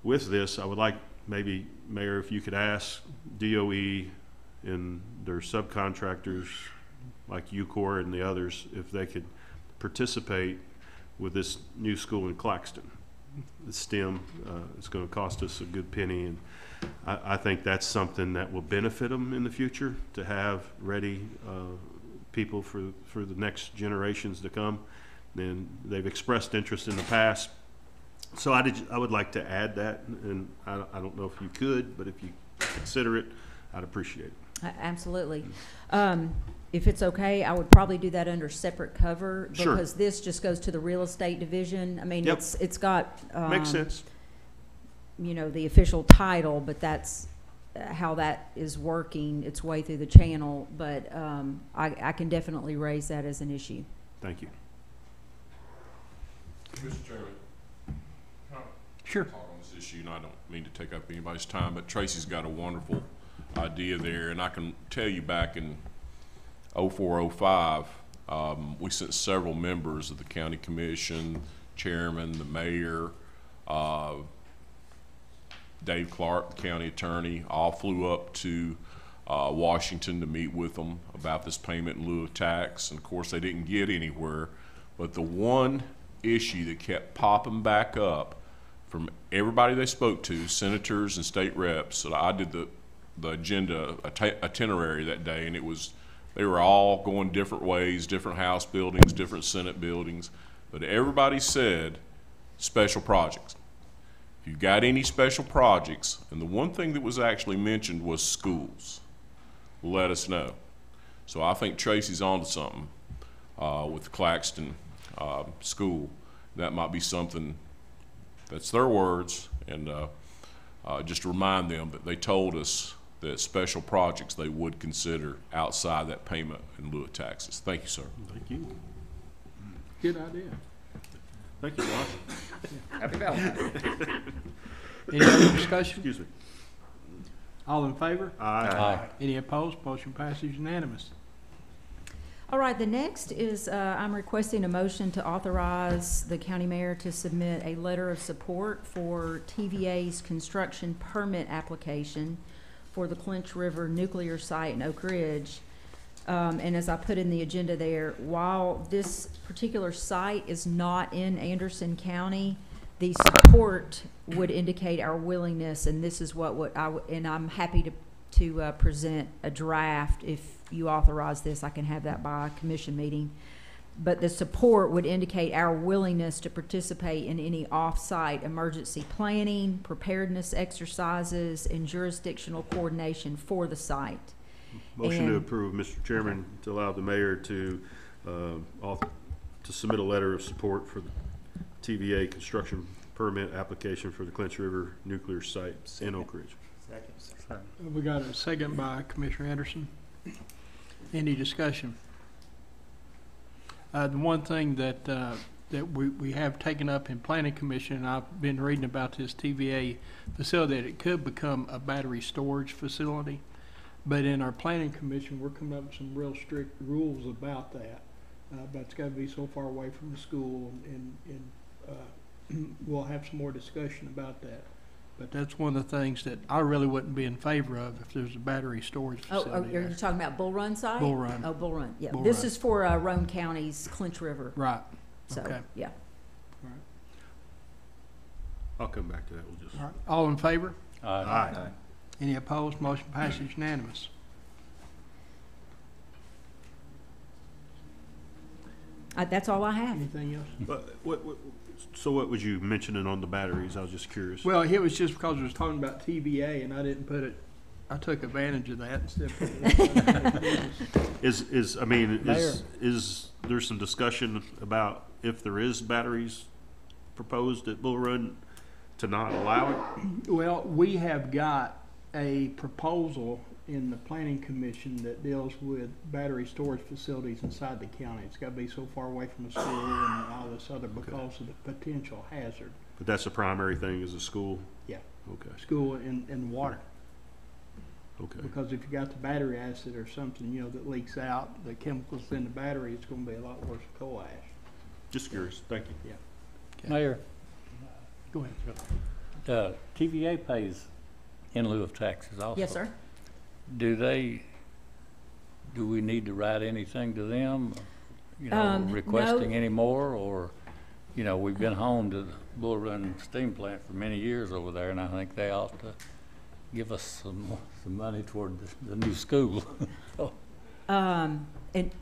With this, I would like, maybe, Mayor, if you could ask DOE and their subcontractors like UCOR and the others if they could participate with this new school in Claxton. The STEM, it's going to cost us a good penny, and I think that's something that will benefit them in the future, to have ready people for the next generations to come. And they've expressed interest in the past. So I would like to add that, and I don't know if you could, but if you consider it, I'd appreciate it. Absolutely. If it's okay, I would probably do that under separate cover, Sure. because this just goes to the real estate division. I mean, Yep. it's got Makes sense. you know, the official title, but that's how that is working its way through the channel. But I can definitely raise that as an issue. Thank you. Mr. Chairman. Sure. Talk on this issue, and I don't mean to take up anybody's time, but Tracy's got a wonderful idea there, and I can tell you back in 04-05, we sent several members of the county commission, chairman, the mayor, Dave Clark, the county attorney, all flew up to Washington to meet with them about this payment in lieu of tax, and of course they didn't get anywhere. But the one issue that kept popping back up from everybody they spoke to, senators and state reps, so I did the agenda itinerary that day, and they were all going different ways, different House buildings, different Senate buildings, but everybody said special projects. If you've got any special projects, and the one thing that was actually mentioned was schools, let us know. So I think Tracy's onto something with the Claxton school. That might be something, that's their words, and just to remind them that they told us that special projects they would consider outside that payment in lieu of taxes. Thank you, sir. Thank you. Good idea. Thank you, Josh. Happy Valentine's. Any other discussion? Excuse me. All in favor? Aye. Any opposed? Motion passes unanimous. All right, the next is I'm requesting a motion to authorize the county mayor to submit a letter of support for TVA's construction permit application for the Clinch River nuclear site in Oak Ridge. And as I put in the agenda there, while this particular site is not in Anderson County, the support would indicate our willingness, and this is what and I'm happy to present a draft. If you authorize this, I can have that by a commission meeting. but the support would indicate our willingness to participate in any off-site emergency planning, preparedness exercises, and jurisdictional coordination for the site. Motion to And- approve, Mr. Chairman, to allow the mayor to, to submit a letter of support for the TVA construction permit application for the Clinch River Nuclear Site in Oak Ridge. We got a second by Commissioner Anderson. Any discussion? The one thing that we have taken up in Planning Commission, and I've been reading about this TVA facility, that it could become a battery storage facility. But in our Planning Commission, we're coming up with some real strict rules about that. But it's gotta be so far away from the school, and we'll have some more discussion about that. But that's one of the things that I really wouldn't be in favor of if there's a battery storage Oh, facility are you there. talking about Bull Run site? Bull Run. Oh, Bull Run, yeah. Bull This Run. is for Roane County's Clinch River, Right, so, okay. yeah. I'll come back to that. We'll just. All right. All in favor? Aye. Any opposed? Motion passes unanimous. That's all I have. Anything else? But so what was you mentioning on the batteries? I was just curious. Well, it was just because it was talking about TVA, and I didn't put it, I took advantage of that instead of putting it. Is there some discussion about if there is batteries proposed at Bull Run to not allow it? Well, we have got a proposal in the Planning Commission that deals with battery storage facilities inside the county. It's got to be so far away from the school and all this other because of the potential hazard. But that's the primary thing, is a school? Yeah. Okay, School and water. okay. Because if you got the battery acid or something, you know, that leaks out, the chemicals in the battery, it's going to be a lot worse than coal ash. Just curious. Thank you. Okay. Mayor, Go ahead. TVA pays in lieu of taxes also. Yes, sir. Do we need to write anything to them, you know, No. requesting any more, or, you know, we've been home to the Bull Run steam plant for many years over there, and I think they ought to give us some money toward the new school. And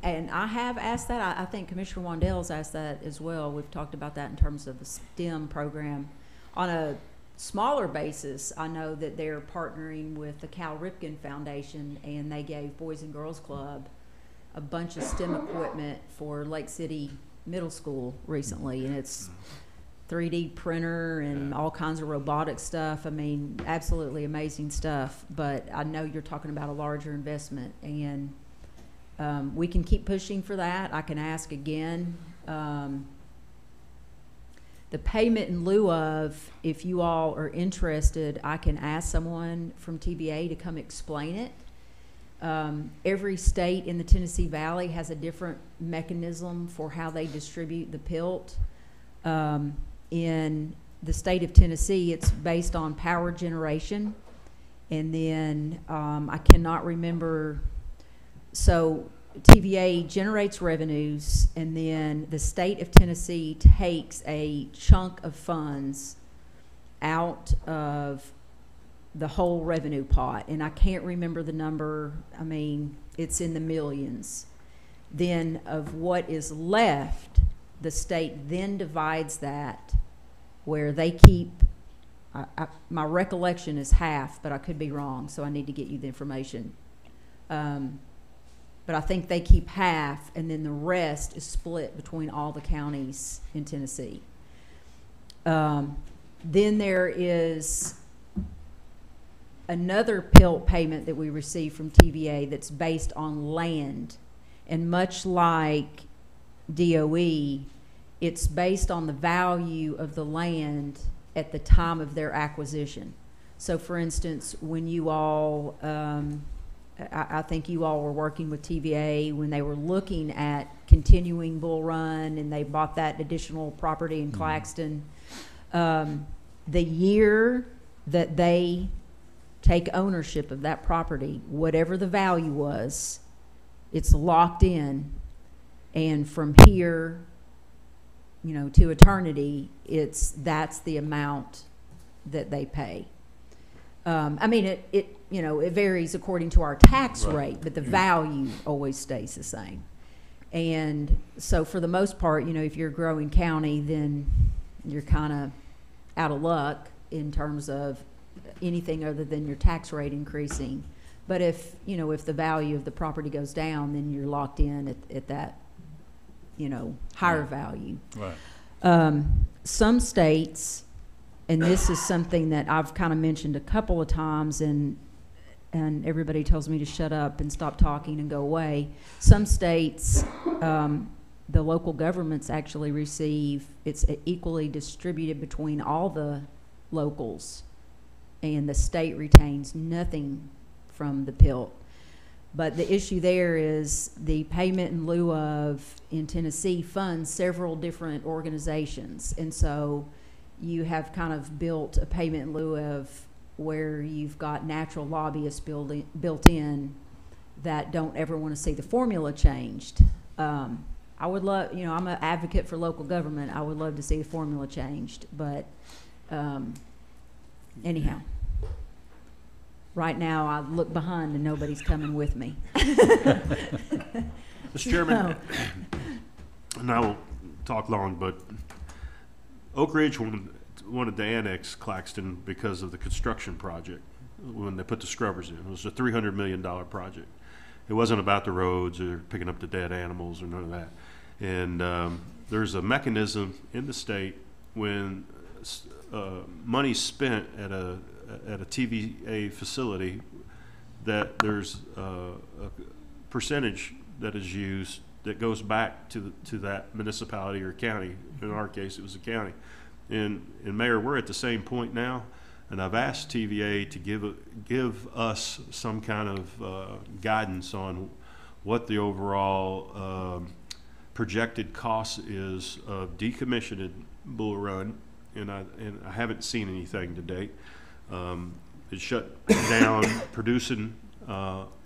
I have asked that. I think Commissioner Wandell's asked that as well. We've talked about that in terms of the STEM program. On a smaller basis, I know that they're partnering with the Cal Ripken Foundation, and they gave Boys and Girls Club a bunch of STEM equipment for Lake City Middle School recently, and it's 3D printer and all kinds of robotic stuff. I mean, absolutely amazing stuff. But I know you're talking about a larger investment, and we can keep pushing for that. I can ask again. The payment in lieu of, if you all are interested, I can ask someone from TVA to come explain it. Every state in the Tennessee Valley has a different mechanism for how they distribute the PILT. In the state of Tennessee, it's based on power generation. And then I cannot remember, so TVA generates revenues, and then the state of Tennessee takes a chunk of funds out of the whole revenue pot, and I can't remember the number. I mean, it's in the millions. Then of what is left, the state then divides that, where they keep, my recollection is half, but I could be wrong, so I need to get you the information. But I think they keep half, and then the rest is split between all the counties in Tennessee. Then there is another PILT payment that we receive from TVA that's based on land. And much like DOE, it's based on the value of the land at the time of their acquisition. So for instance, when you all, I think you all were working with TVA when they were looking at continuing Bull Run, and they bought that additional property in Claxton. The year that they take ownership of that property, whatever the value was, it's locked in, and from here, you know, to eternity, that's the amount that they pay. I mean, it you know, it varies according to our tax rate, but the value always stays the same. And so for the most part, you know, if you're a growing county, then you're kind of out of luck in terms of anything other than your tax rate increasing. But if, you know, if the value of the property goes down, then you're locked in at that, you know, higher value. Right. Some states, and this is something that I've kind of mentioned a couple of times, and everybody tells me to shut up and stop talking and go away. Some states, the local governments actually receive, it's equally distributed between all the locals, and the state retains nothing from the PILT. But the issue there is the payment in lieu of in Tennessee funds several different organizations. And so you have kind of built a payment in lieu of where you've got natural lobbyists built in that don't ever want to see the formula changed. I would love, you know, I'm an advocate for local government. I would love to see the formula changed. But anyhow. Right now, I look behind and nobody's coming with me. Mr. Chairman, and I won't talk long, but Oak Ridge wanted to annex Claxton because of the construction project when they put the scrubbers in. It was a $300 million project. It wasn't about the roads or picking up the dead animals or none of that. And there's a mechanism in the state when money's spent at a TVA facility, that there's a percentage that is used that goes back to that municipality or county. In our case, it was a county. And Mayor, we're at the same point now, and I've asked TVA to give us some kind of guidance on what the overall projected cost is of decommissioning Bull Run, and I haven't seen anything to date. It shut down producing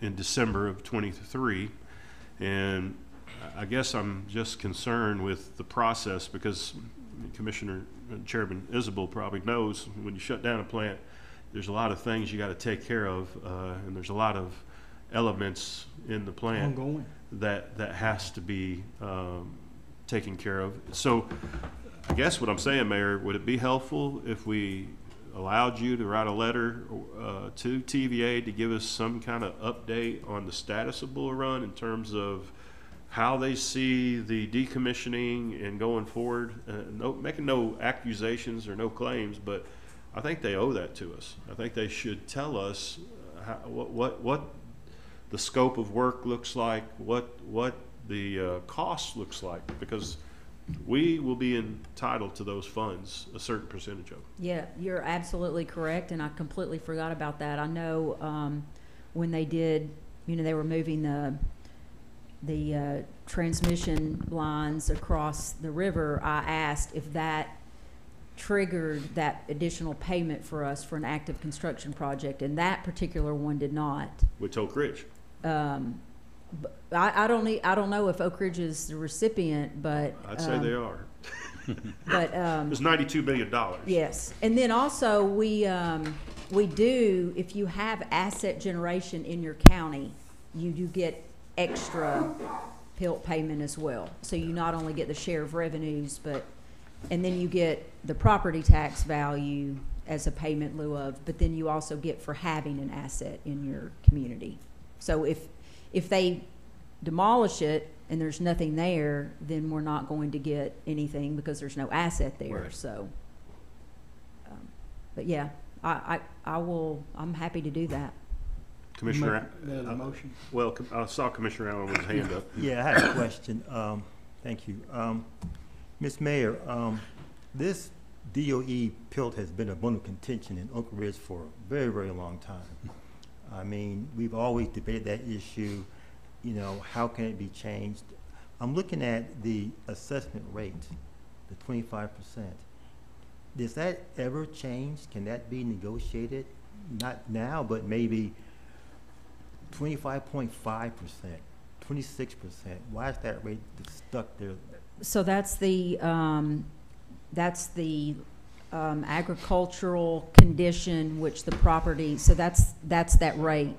in December of '23, and I guess I'm just concerned with the process, because Commissioner Chairman Isabel probably knows when you shut down a plant, there's a lot of things you got to take care of, and there's a lot of elements in the plant Ongoing. that has to be taken care of. So I guess what I'm saying, Mayor, would it be helpful if we allowed you to write a letter to TVA to give us some kind of update on the status of Bull Run in terms of how they see the decommissioning and going forward? Making no accusations or no claims, but I think they owe that to us. I think they should tell us what the scope of work looks like, what the cost looks like, because we will be entitled to those funds, a certain percentage of them. Yeah, you're absolutely correct, and I completely forgot about that. I know when they did, you know, they were moving the transmission lines across the river, I asked if that triggered that additional payment for us for an active construction project, and that particular one did not. With Oak Ridge. But I don't know if Oak Ridge is the recipient, but I'd say they are. But It's $92 million. yes, and then also we do, if you have asset generation in your county, you do get extra PILT payment as well. So you not only get the share of revenues, and then you get the property tax value as a payment in lieu of, but then you also get for having an asset in your community. So if they demolish it and there's nothing there, then we're not going to get anything because there's no asset there. Right. So, but yeah, I'm happy to do that. Commissioner, The motion. well, I saw Commissioner Allen with his hand up. Yeah, I had a question. Thank you. Ms. Mayor, this DOE PILT has been a bone of contention in Oak Ridge for a very, very long time. I mean, we've always debated that issue. You know, how can it be changed? I'm looking at the assessment rate, the 25%. Does that ever change? Can that be negotiated? Not now, but maybe 25.5%, 26%. Why is that rate stuck there? So that's the agricultural condition which the property, so that's that rate.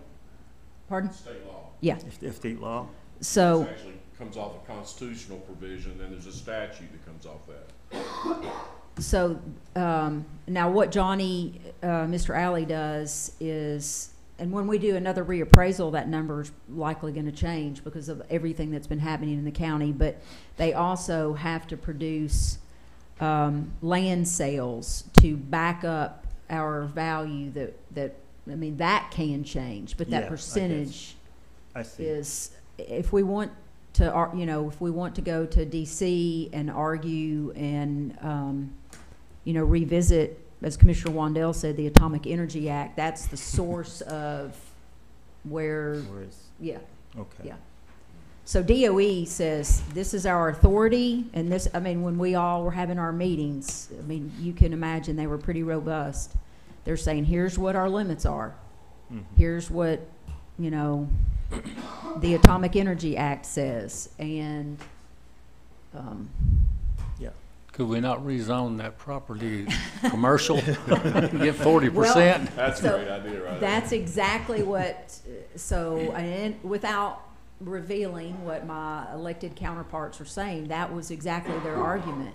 Pardon? State law. Yeah, If state law? so, It's actually comes off a constitutional provision, then there's a statute that comes off that. So, now what Johnny, Mr. Alley does is, and when we do another reappraisal, that number's likely gonna change because of everything that's been happening in the county, but they also have to produce, land sales to back up our value I mean, that can change, but Yeah, I that guess. percentage I see. is, if we want to, you know, if we want to go to DC and argue and, you know, revisit, as Commissioner Wandell said, the Atomic Energy Act, that's the source of where, Whereas, yeah. okay. Yeah. So DOE says, this is our authority, and this, I mean, when we all were having our meetings, I mean, you can imagine they were pretty robust. They're saying, here's what our limits are. Mhm. Here's what, you know, the Atomic Energy Act says, and, Yeah. Could we not rezone that property commercial? Get 40%? That's a So, great idea, right? that's exactly what, so, and without revealing what my elected counterparts are saying, that was exactly their argument,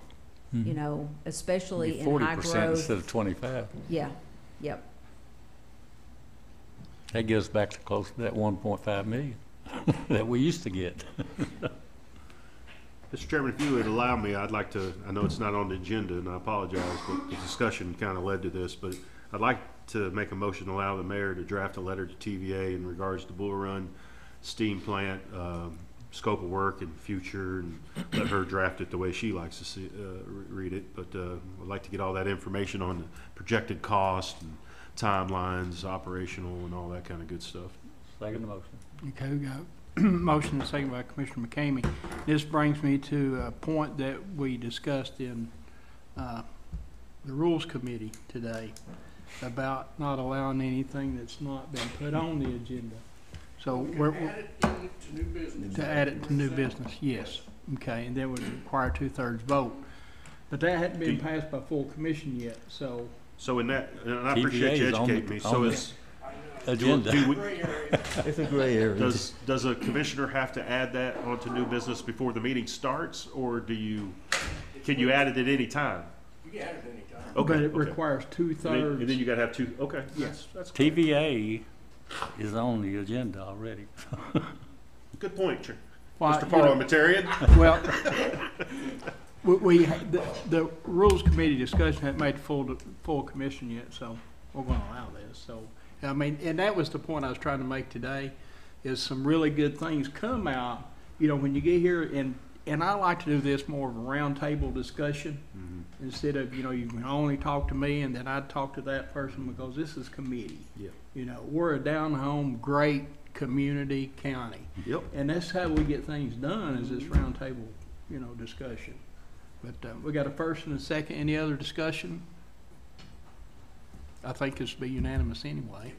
you know, especially in high 40% growth. instead of 25. Yeah, yep. That gives back to close to that 1.5 million that we used to get. Mr. Chairman, if you would allow me, I'd like to, I know it's not on the agenda, and I apologize, but the discussion kind of led to this, but I'd like to make a motion to allow the mayor to draft a letter to TVA in regards to Bull Run steam plant, scope of work and future, and let her draft it the way she likes to see, read it. But I'd like to get all that information on the projected cost and timelines, operational, and all that kind of good stuff. Second the motion. Okay, we got motion and second by Commissioner McCamey. This brings me to a point that we discussed in the Rules Committee today about not allowing anything that's not been put on the agenda. So we're to add it to new business, yes. Okay, and that would require 2/3 vote. But that hadn't been passed by full commission yet, so. So in that, and I appreciate you TVA is on the- educating me, on so the is, Agenda. do we, It's a gray area. does a commissioner have to add that onto new business before the meeting starts, or can you add it at any time? You can add it any time. Okay, But it okay. requires And then you 2/3. gotta have two, okay. Yes. That's good. TVA is on the agenda already. Good point, Why, Mr. you know, Parliamentarian. Well, the Rules Committee discussion hadn't made full commission yet, so we're gonna allow this, so. I mean, and that was the point I was trying to make today, is some really good things come out, you know, when you get here, and I like to do this more of a roundtable discussion, instead of, you know, you can only talk to me and then I'd talk to that person, because this is committee. Yeah. You know, we're a down-home, great community county. Yep. And that's how we get things done, is this roundtable, you know, discussion. But we got a first and a second. Any other discussion? I think this will be unanimous anyway.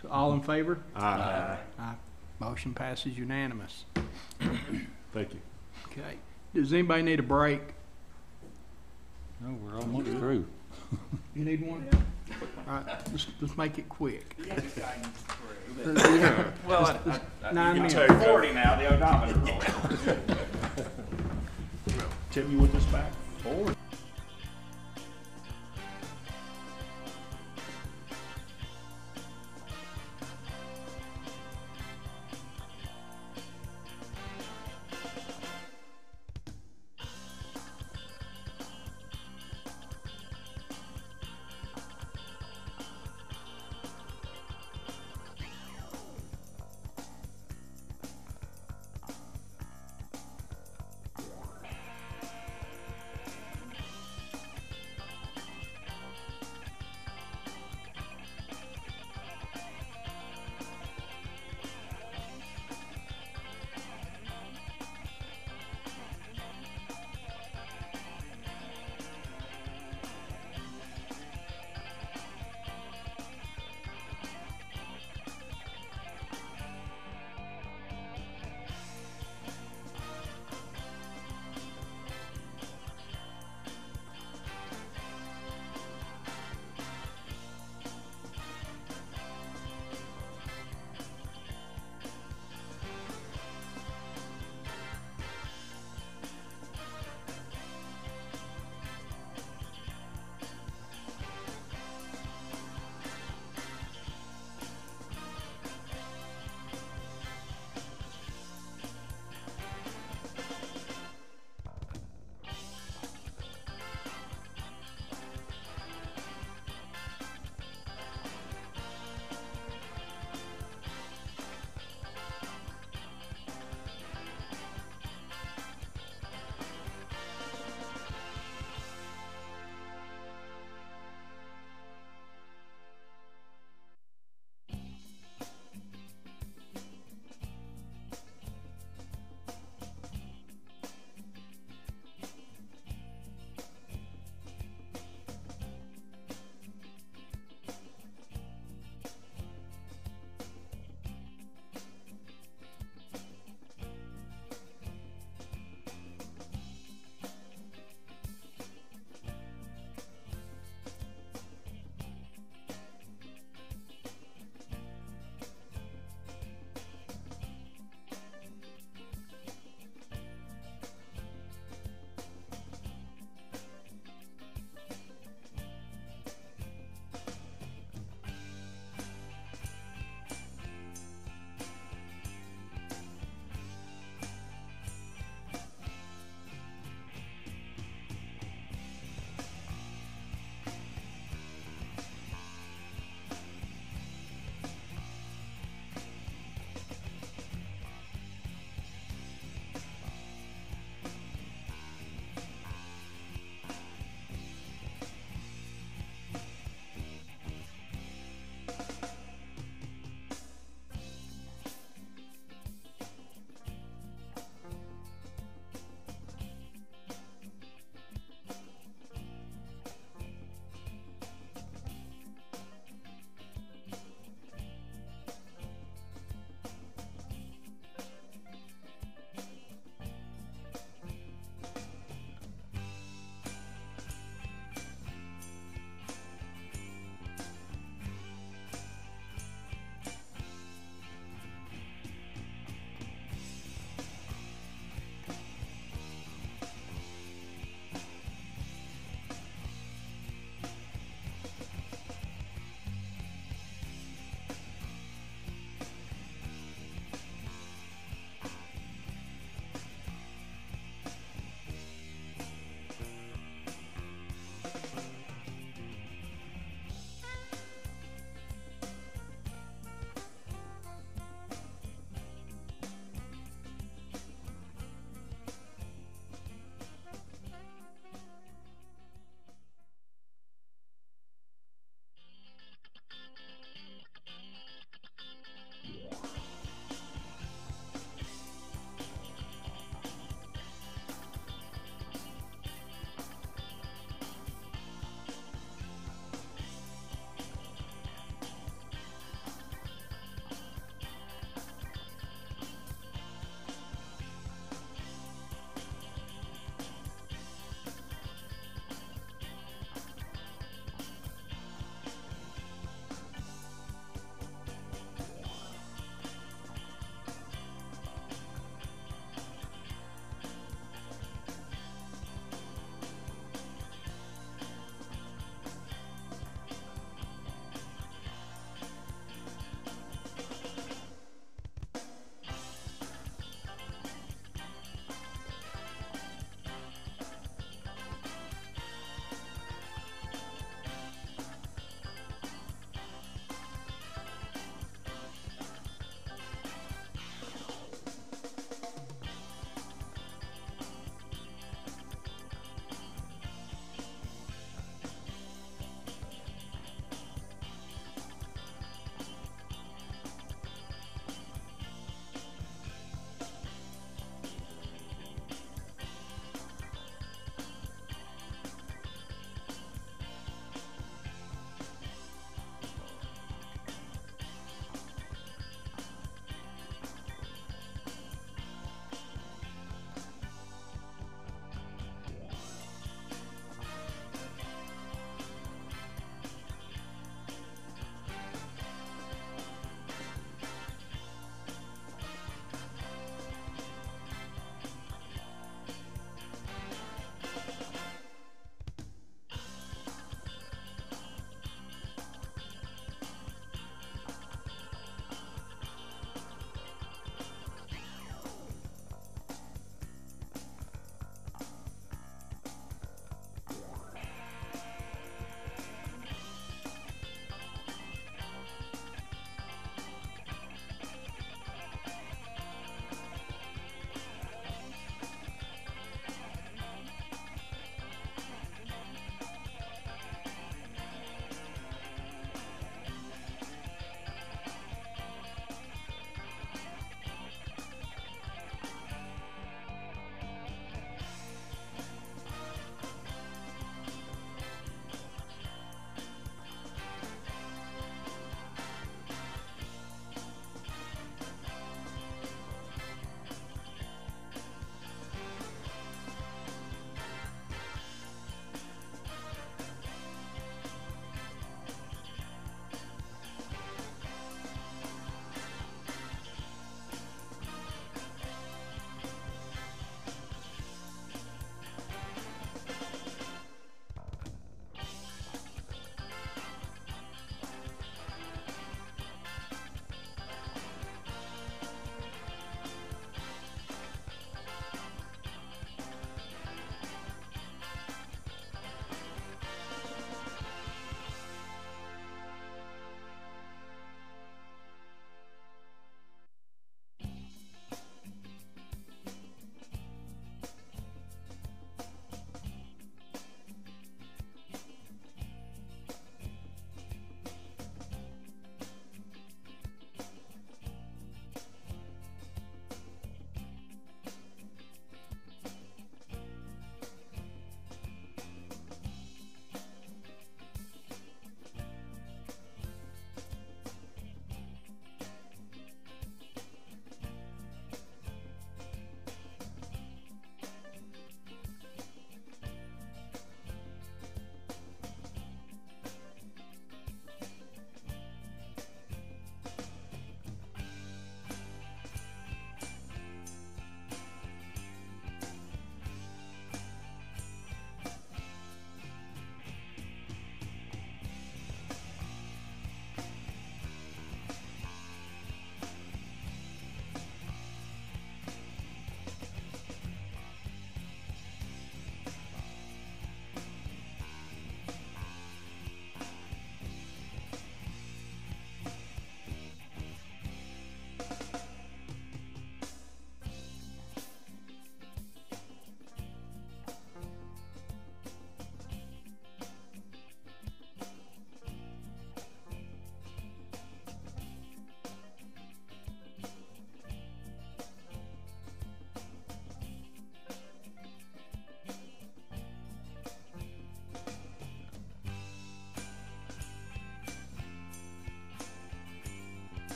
So all in favor? Aye. Aye. Motion passes unanimous. Thank you. Okay. Does anybody need a break? No, we're almost through. You need one? All right, let's make it quick. Well, 9 minutes. 40 now, the odometer. Tim, you want this back?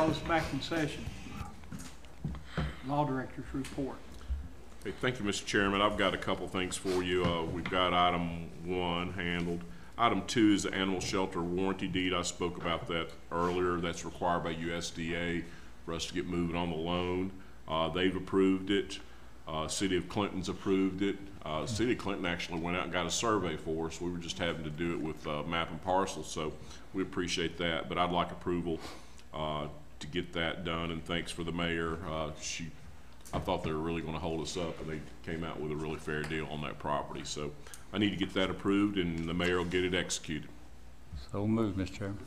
call us back in session. Law Director's report. Hey, thank you, Mr. Chairman. I've got a couple things for you. We've got item 1 handled. Item 2 is the animal shelter warranty deed. I spoke about that earlier. That's required by USDA for us to get moving on the loan. They've approved it. City of Clinton's approved it. City of Clinton actually went out and got a survey for us. We were just having to do it with map and parcel, so we appreciate that. But I'd like approval to get that done, and thanks for the mayor. I thought they were really going to hold us up, and they came out with a really fair deal on that property. So I need to get that approved, and the mayor will get it executed. So moved, Mr. Chairman.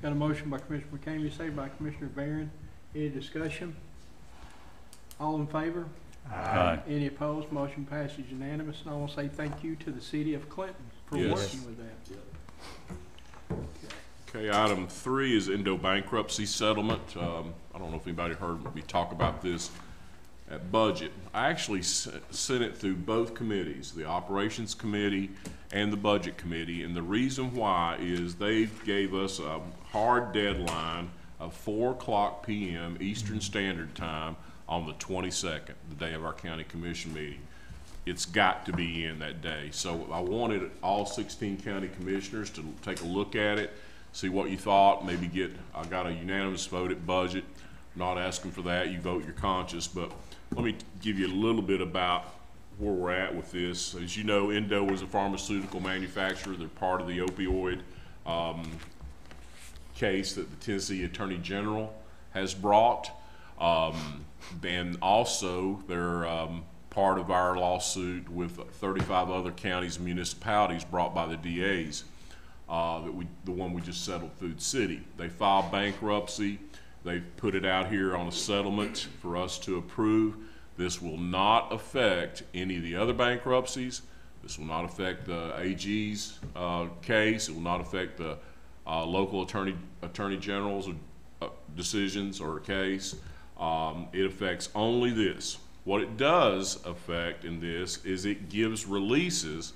Got a motion by Commissioner McCamey, second by Commissioner Barron. Any discussion? All in favor? Aye. Any opposed? Motion passes unanimous. And I want to say thank you to the City of Clinton for Yes. working with that. Okay, item 3 is Indo bankruptcy settlement. I don't know if anybody heard me talk about this at budget. I actually sent it through both committees, the operations committee and the budget committee, and the reason why is they gave us a hard deadline of 4:00 p.m. Eastern Standard Time on the 22nd, the day of our county commission meeting. It's got to be in that day. So I wanted all 16 county commissioners to take a look at it, see what you thought, maybe I got a unanimous vote at budget. I'm not asking for that, you vote your conscience, but let me give you a little bit about where we're at with this. As you know, Indo is a pharmaceutical manufacturer. They're part of the opioid case that the Tennessee Attorney General has brought. And also they're part of our lawsuit with 35 other counties and municipalities brought by the DAs, the one we just settled, Food City. They filed bankruptcy. They've put it out here on a settlement for us to approve. This will not affect any of the other bankruptcies. This will not affect the AG's case. It will not affect the local attorney general's decisions or case. It affects only this. What it does affect in this is it gives releases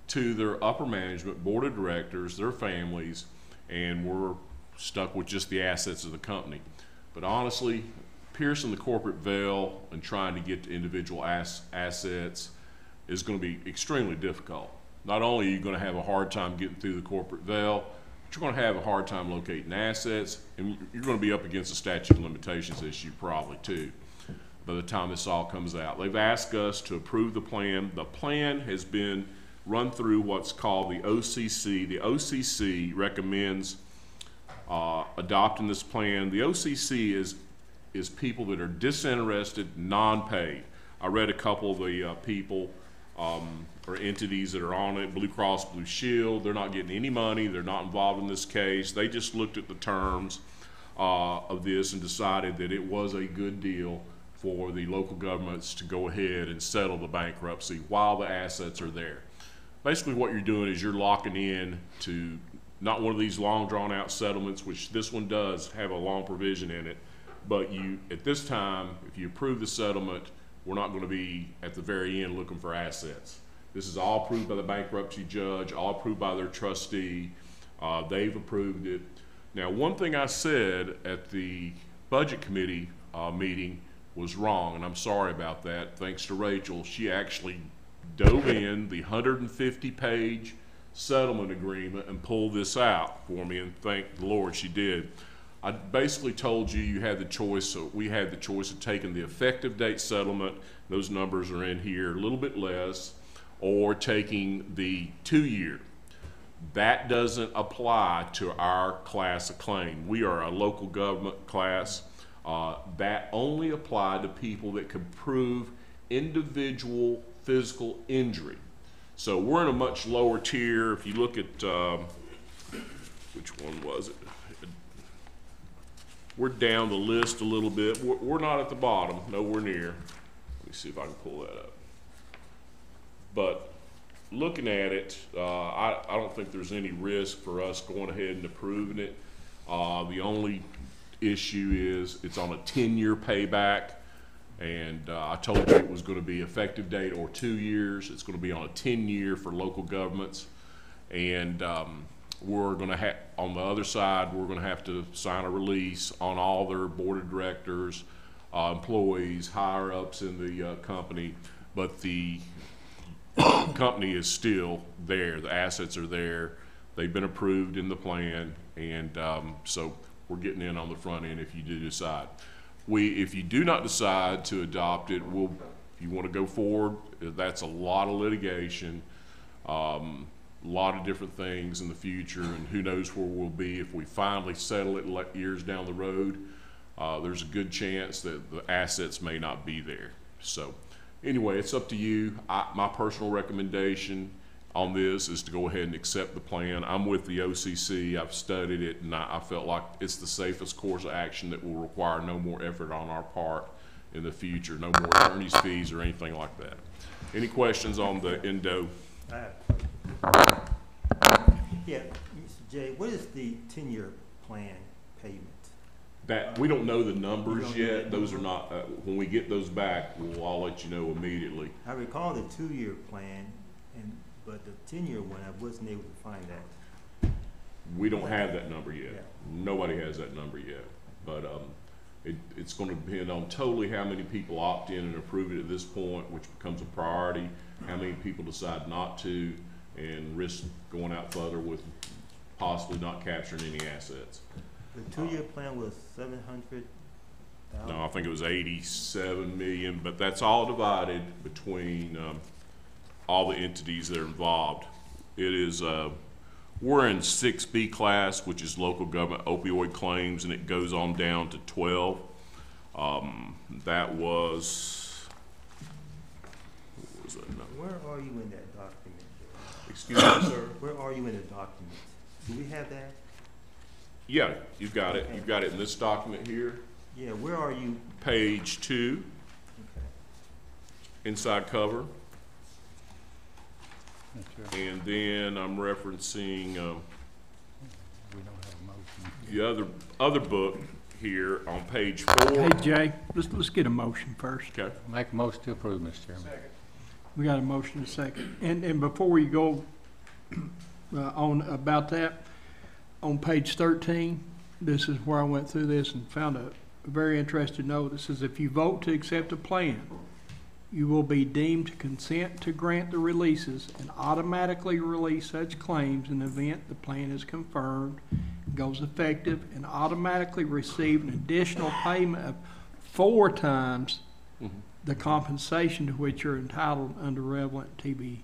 to their upper management, board of directors, their families, and we're stuck with just the assets of the company. But honestly, piercing the corporate veil and trying to get to individual assets is going to be extremely difficult. Not only are you going to have a hard time getting through the corporate veil, but you're going to have a hard time locating assets, and you're going to be up against a statute of limitations issue probably too by the time this all comes out. They've asked us to approve the plan. The plan has been run through what's called the OCC. The OCC recommends adopting this plan. The OCC is people that are disinterested, non-paid. I read a couple of the people or entities that are on it, Blue Cross Blue Shield. They're not getting any money. They're not involved in this case. They just looked at the terms of this and decided that it was a good deal for the local governments to go ahead and settle the bankruptcy while the assets are there. Basically what you're doing is you're locking in to not one of these long drawn out settlements, which this one does have a long provision in it, but you, at this time, if you approve the settlement, we're not going to be at the very end looking for assets. This is all approved by the bankruptcy judge, all approved by their trustee. They've approved it. Now, one thing I said at the budget committee meeting was wrong, and I'm sorry about that. Thanks to Rachel, she actually dove in the 150-page settlement agreement and pulled this out for me, and thank the Lord she did. I basically told you had the choice, so we had the choice of taking the effective date settlement, those numbers are in here, a little bit less, or taking the 2-year. That doesn't apply to our class of claim. We are a local government class. That only applied to people that could prove individual physical injury. So we're in a much lower tier. If you look at, which one was it? We're down the list a little bit. We're not at the bottom, nowhere near. Let me see if I can pull that up. But looking at it, I don't think there's any risk for us going ahead and approving it. The only issue is it's on a 10-year payback, and I told you it was going to be effective date or 2 years. It's going to be on a 10-year for local governments, and we're gonna have, on the other side, we're gonna have to sign a release on all their board of directors, employees, higher ups in the company, but the company is still there. The assets are there. They've been approved in the plan, and so we're getting in on the front end if you do decide. If you do not decide to adopt it, if you want to go forward, that's a lot of litigation, a lot of different things in the future, and who knows where we'll be if we finally settle it years down the road. There's a good chance that the assets may not be there. So anyway, it's up to you. My personal recommendation on this is to go ahead and accept the plan. I'm with the OCC. I've studied it, and I felt like it's the safest course of action that will require no more effort on our part in the future, no more attorney's fees or anything like that. Any questions on the endo? I have a question. Yeah, Mr. J, what is the 10-year plan payment? That, we don't know the numbers You don't know yet. that Those are not, when we get those back, I'll let you know immediately. I recall the 2-year plan, but the 10-year one, I wasn't able to find that. We don't have that number yet. Yeah. Nobody has that number yet. But it's going to depend on totally how many people opt in and approve it at this point, which becomes a priority, how many people decide not to, and risk going out further with possibly not capturing any assets. The 2-year plan was 700,000? No, I think it was 87 million, but that's all divided between all the entities that are involved. It is, we're in 6B class, which is local government opioid claims, and it goes on down to 12. That was, what was that number? Where are you in that document? Excuse me, sir? Where are you in the document? Do we have that? Yeah, you've got it. You've got it in this document here. Yeah, where are you? Page 2, Okay. inside cover. That's right. And then I'm referencing We don't have a motion. the other book here on page 4. Hey, Jay, let's get a motion first. Okay. Make a motion to approve, Mr. Chairman. We got a motion and a second. And before we go on about that, on page 13, this is where I went through this and found a very interesting note. It says, if you vote to accept a plan, you will be deemed to consent to grant the releases and automatically release such claims in the event the plan is confirmed, goes effective, and automatically receive an additional payment of 4 times the compensation to which you're entitled under relevant TDPs.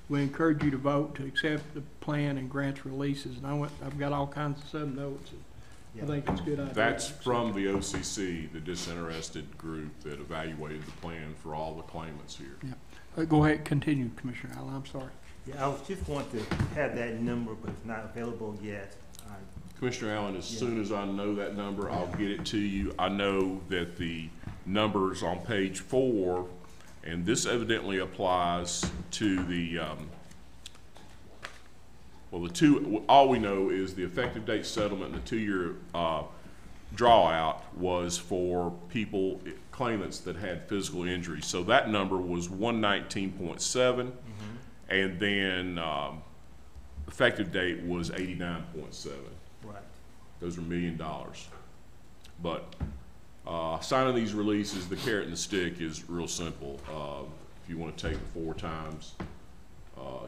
We encourage you to vote to accept the plan and grants releases. And I've got all kinds of sub-notes. I think it's a good idea. That's from the OCC, the disinterested group that evaluated the plan for all the claimants here. Yeah. Go ahead, continue, Commissioner Allen, I'm sorry. Yeah, I was just wanting to have that number, but it's not available yet. Commissioner Allen, as Yeah. soon as I know that number, I'll get it to you. I know that the numbers on page 4, and this evidently applies to the, all we know is the effective date settlement and the 2-year draw out was for people, claimants that had physical injuries. So that number was 119.7, and then effective date was 89.7. Right. Those are $1 million. But signing these releases, the carrot and the stick is real simple. If you want to take it 4 times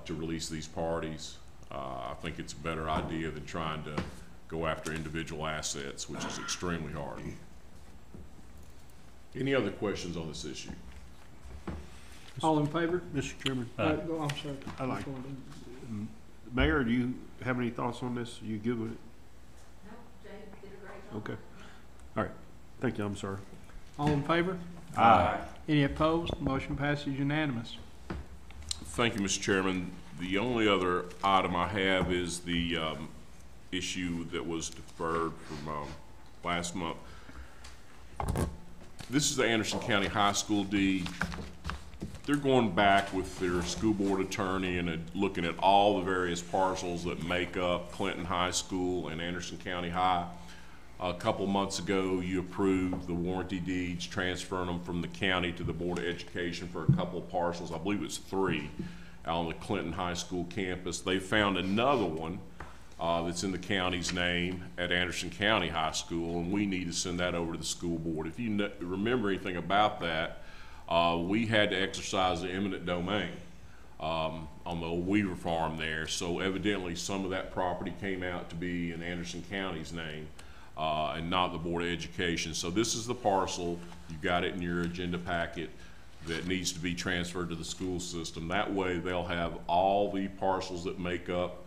to release these parties, I think it's a better idea than trying to go after individual assets, which is extremely hard. Any other questions on this issue? All in favor? Mr. Chairman, Aye. Go, I'm sorry. I like- Mayor, do you have any thoughts on this? Are you good with it? No, Jay did a great job. Okay. All right. Thank you. I'm sorry. All in favor? Aye. Any opposed? Motion passes unanimous. Thank you, Mr. Chairman. The only other item I have is the issue that was deferred from last month. This is the Anderson County High School deed. They're going back with their school board attorney and looking at all the various parcels that make up Clinton High School and Anderson County High. A couple months ago, you approved the warranty deeds, transferring them from the county to the Board of Education for a couple of parcels. I believe it's 3. out on the Clinton High School campus. They found another one that's in the county's name at Anderson County High School, and we need to send that over to the school board. If you remember anything about that, we had to exercise the eminent domain on the old Weaver farm there. So evidently some of that property came out to be in Anderson County's name and not the Board of Education. So this is the parcel, you got it in your agenda packet, that needs to be transferred to the school system. That way they'll have all the parcels that make up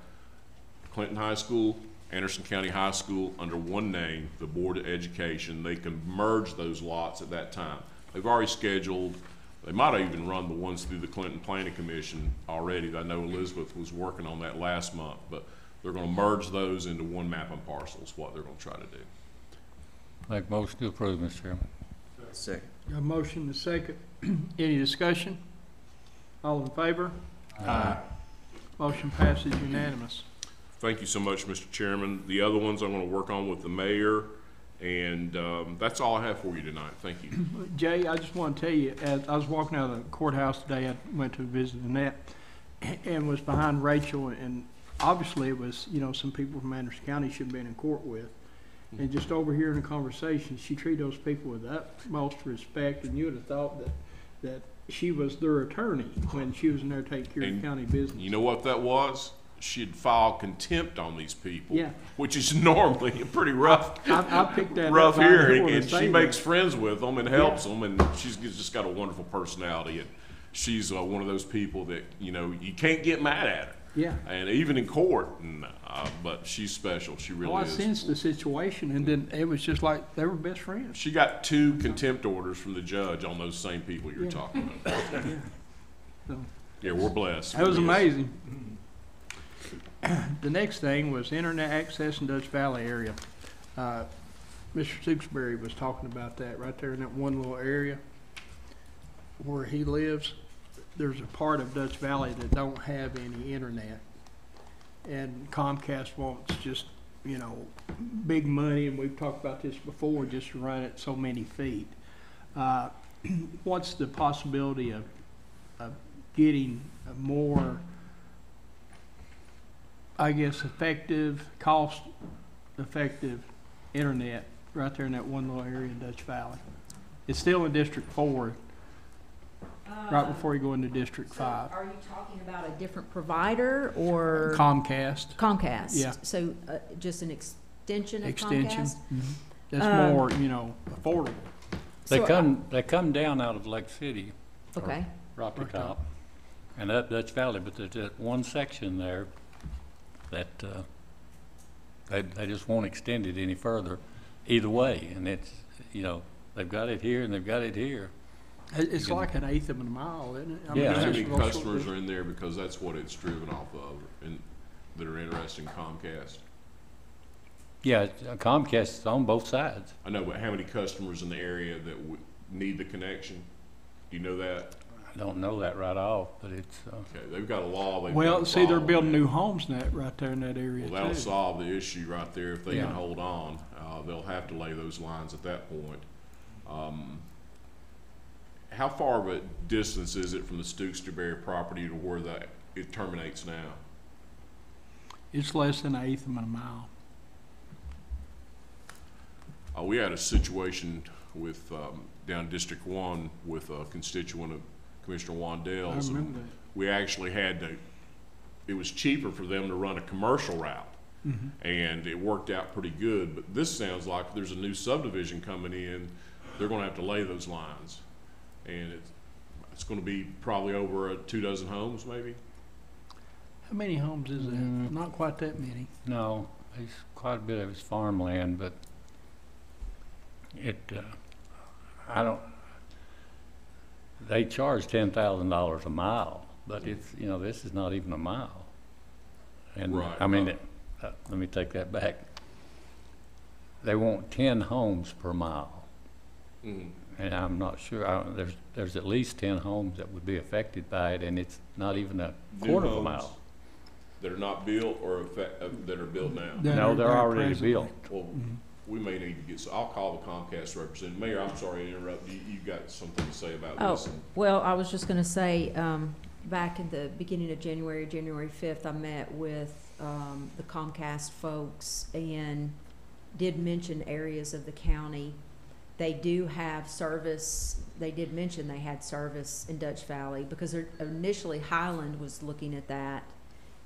Clinton High School, Anderson County High School under one name, the Board of Education. They can merge those lots at that time. They've already scheduled, they might have even run the ones through the Clinton Planning Commission already. I know Elizabeth was working on that last month, but they're gonna merge those into one mapping parcel is what they're gonna try to do. Make motion to approve, Mr. Chairman. Second. Got a motion and a second. Any discussion? All in favor? Aye. Motion passes unanimous. Thank you so much, Mr. Chairman. The other ones I'm gonna work on with the mayor, and that's all I have for you tonight. Thank you. Jay, I just want to tell you, as I was walking out of the courthouse today, I went to visit Annette and was behind Rachel, and obviously it was, you know, some people from Anderson County should have been in court with. And just overhearing the conversation, she treated those people with utmost respect, and you would have thought that she was their attorney when she was in there taking care of And county business. You know what that was? She'd filed contempt on these people. Yeah. Which is normally a pretty rough, I picked that rough up. I didn't hearing, wanna and say she that. makes friends with them and helps them, and she's just got a wonderful personality, and she's one of those people that, you know, you can't get mad at her. Yeah. And even in court, but she's special. She really Well, I is. sensed the situation, and then it was just like they were best friends. She got 2 contempt orders from the judge on those same people you're Yeah. talking about. So, Yeah, we're blessed. that was We're blessed. amazing. The next thing was internet access in Dutch Valley area. Mr. Tewksbury was talking about that right there in that one little area where he lives. There's a part of Dutch Valley that don't have any internet. And Comcast wants just, you know, big money, and we've talked about this before, just to run it so many feet. What's the possibility of getting a more, I guess, cost-effective internet right there in that one little area in Dutch Valley? It's still in District 4, right before you go into District 5. Are you talking about a different provider or? Comcast. Comcast. Yeah. So just an extension of Extension. Comcast? Mhm. That's more, you know, affordable. They So, come down out of Lake City, Okay. Rocky Rocky Top, and up Dutch Valley, but there's that one section there that they just won't extend it any further either way, and it's, you know, they've got it here and they've got it here. It's can- like an eighth of a mile, isn't it? I mean, Yeah. it's How just many a little short customers distance. are in there, because that's what it's driven off of, and that are interested in Comcast? Yeah, Comcast is on both sides. I know, but how many customers in the area that would need the connection? Do you know that? I don't know that right off, but it's, Okay, they've got a law. they've Well, got to see, they're follow building that. new homes right there in that area Well, that'll too. solve the issue right there if they Yeah. can hold on. They'll have to lay those lines at that point. How far of a distance is it from the Stewkesbury property to where it terminates now? It's less than an eighth of a mile. We had a situation with, down District 1 with a constituent of Commissioner I Wandell's. and remember that. We actually had to, it was cheaper for them to run a commercial route. And it worked out pretty good, but this sounds like there's a new subdivision coming in, they're gonna have to lay those lines. And it's gonna be probably over 24 homes, maybe? How many homes is that? Not quite that many. no, it's quite a bit of it's farmland, but they charge $10,000 a mile, but it's, you know, this is not even a mile. And, Right. I mean, let me take that back. They want 10 homes per mile, Mhm. and I'm not sure, there's at least 10 homes that would be affected by it, and it's not even a New quarter of a homes mile. That are not built or that are built now? No, they're already presently. built. Well, we may need to get, so I'll call the Comcast representative. Mayor, I'm sorry to interrupt, you got something to say about Oh, this? well, I was just gonna say, back in the beginning of January, January 5th, I met with the Comcast folks and did mention areas of the county. They do have service. They did mention they had service in Dutch Valley because initially Highland was looking at that,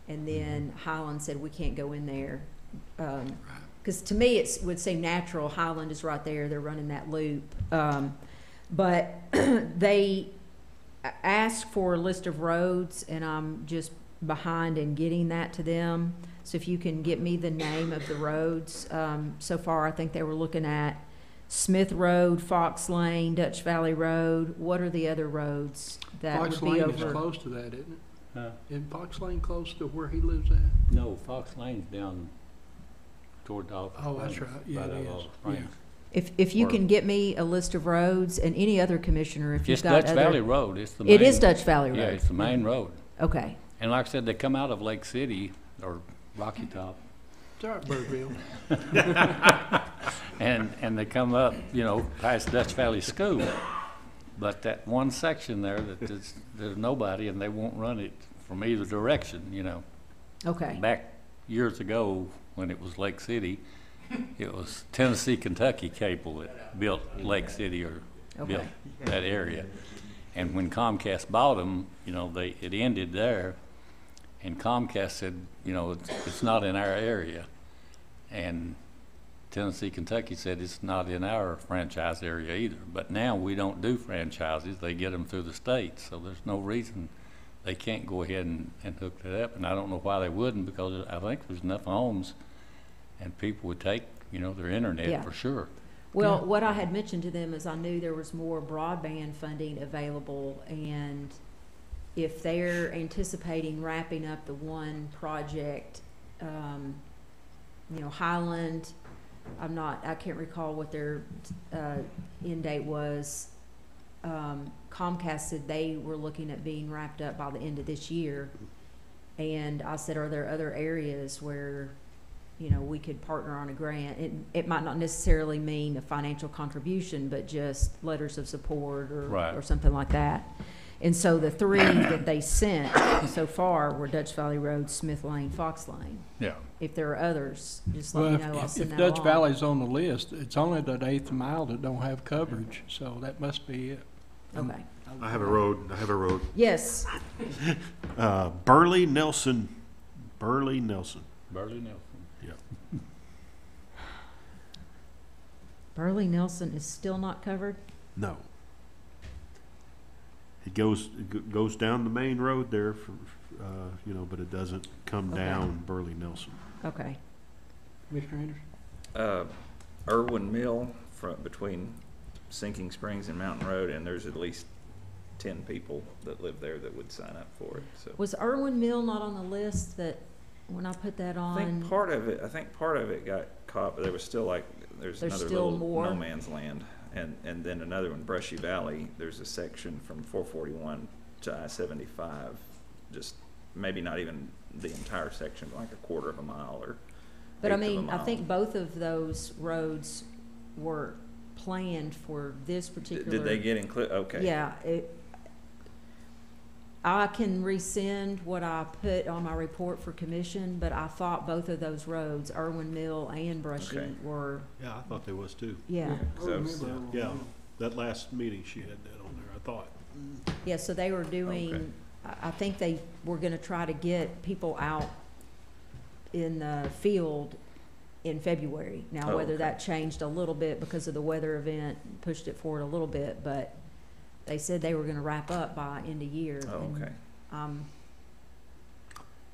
and then Highland said we can't go in there. Because to me it would seem natural. Highland is right there. They're running that loop. But they asked for a list of roads, and I'm just behind in getting that to them. So if you can get me the name of the roads. So far I think they were looking at Smith Road, Fox Lane, Dutch Valley Road. What are the other roads that Fox would be Lane is over? close to that, isn't it? Huh? Isn't Fox Lane close to where he lives at? No, Fox Lane's down toward Dog. Oh, that's right. Yeah, it is. Yeah. If you Or- can get me a list of roads, and any other commissioner, if you've Just got Dutch other. Valley Road, it's the main. It is Dutch Valley Road. Yeah, it's the main road. Okay. And like I said, they come out of Lake City or Rocky Top, It's all right, Burville. and they come up, you know, past Dutch Valley School. But that one section there there's nobody, and they won't run it from either direction, you know. Okay. Back years ago, when it was Lake City, it was Tennessee Kentucky Cable that built Lake City or built Okay. that area. And when Comcast bought them, you know, it ended there. And Comcast said, you know, it's not in our area. And Tennessee Kentucky said it's not in our franchise area either. But now we don't do franchises. They get them through the state. So there's no reason they can't go ahead and hook that up. And I don't know why they wouldn't, because I think there's enough homes and people would take, you know, their internet Yeah. for sure. Well, Yeah. what I had mentioned to them is I knew there was more broadband funding available, and if they're anticipating wrapping up the one project, you know, Highland, I can't recall what their end date was. Comcast said they were looking at being wrapped up by the end of this year. And I said, are there other areas where, you know, we could partner on a grant? It might not necessarily mean a financial contribution, but just letters of support Right. or something like that. And so the three that they sent so far were Dutch Valley Road, Smith Lane, Fox Lane. Yeah. If there are others, just let Well, me know. I'll if send that Dutch along. Valley's on the list, it's only that 8th mile that don't have coverage, so that must be it. Okay. I have a road. Yes. Burley Nelson. Burley Nelson. Burley Nelson. Yeah. Burley Nelson is still not covered? No. It goes down the main road there, you know, but it doesn't come Okay. down Burley Nelson. Okay. Commissioner Anderson? Irwin Mill between Sinking Springs and Mountain Road, and there's at least 10 people that live there that would sign up for it, so. Was Irwin Mill not on the list that, when I put that on? I think part of it got caught, but there was still there's There's another still little more? no man's land. And then another one, Brushy Valley, there's a section from 441 to I-75, just maybe not even the entire section, but like a quarter of a mile or But I eighth of a mean, I mile. think both of those roads were planned for this particular. Did they get included? Okay. Yeah, I can rescind what I put on my report for commission, but I thought both of those roads, Irwin Mill and Brushy, Okay. were, Yeah, I thought there was too. yeah. So- Yeah, that last meeting she had that on there, I thought. Yeah, so they were doing, Okay. I think they were gonna try to get people out in the field in February. Now, Oh, whether okay. that changed a little bit because of the weather event, pushed it forward a little bit, but they said they were gonna wrap up by end of year. Oh, and, okay. I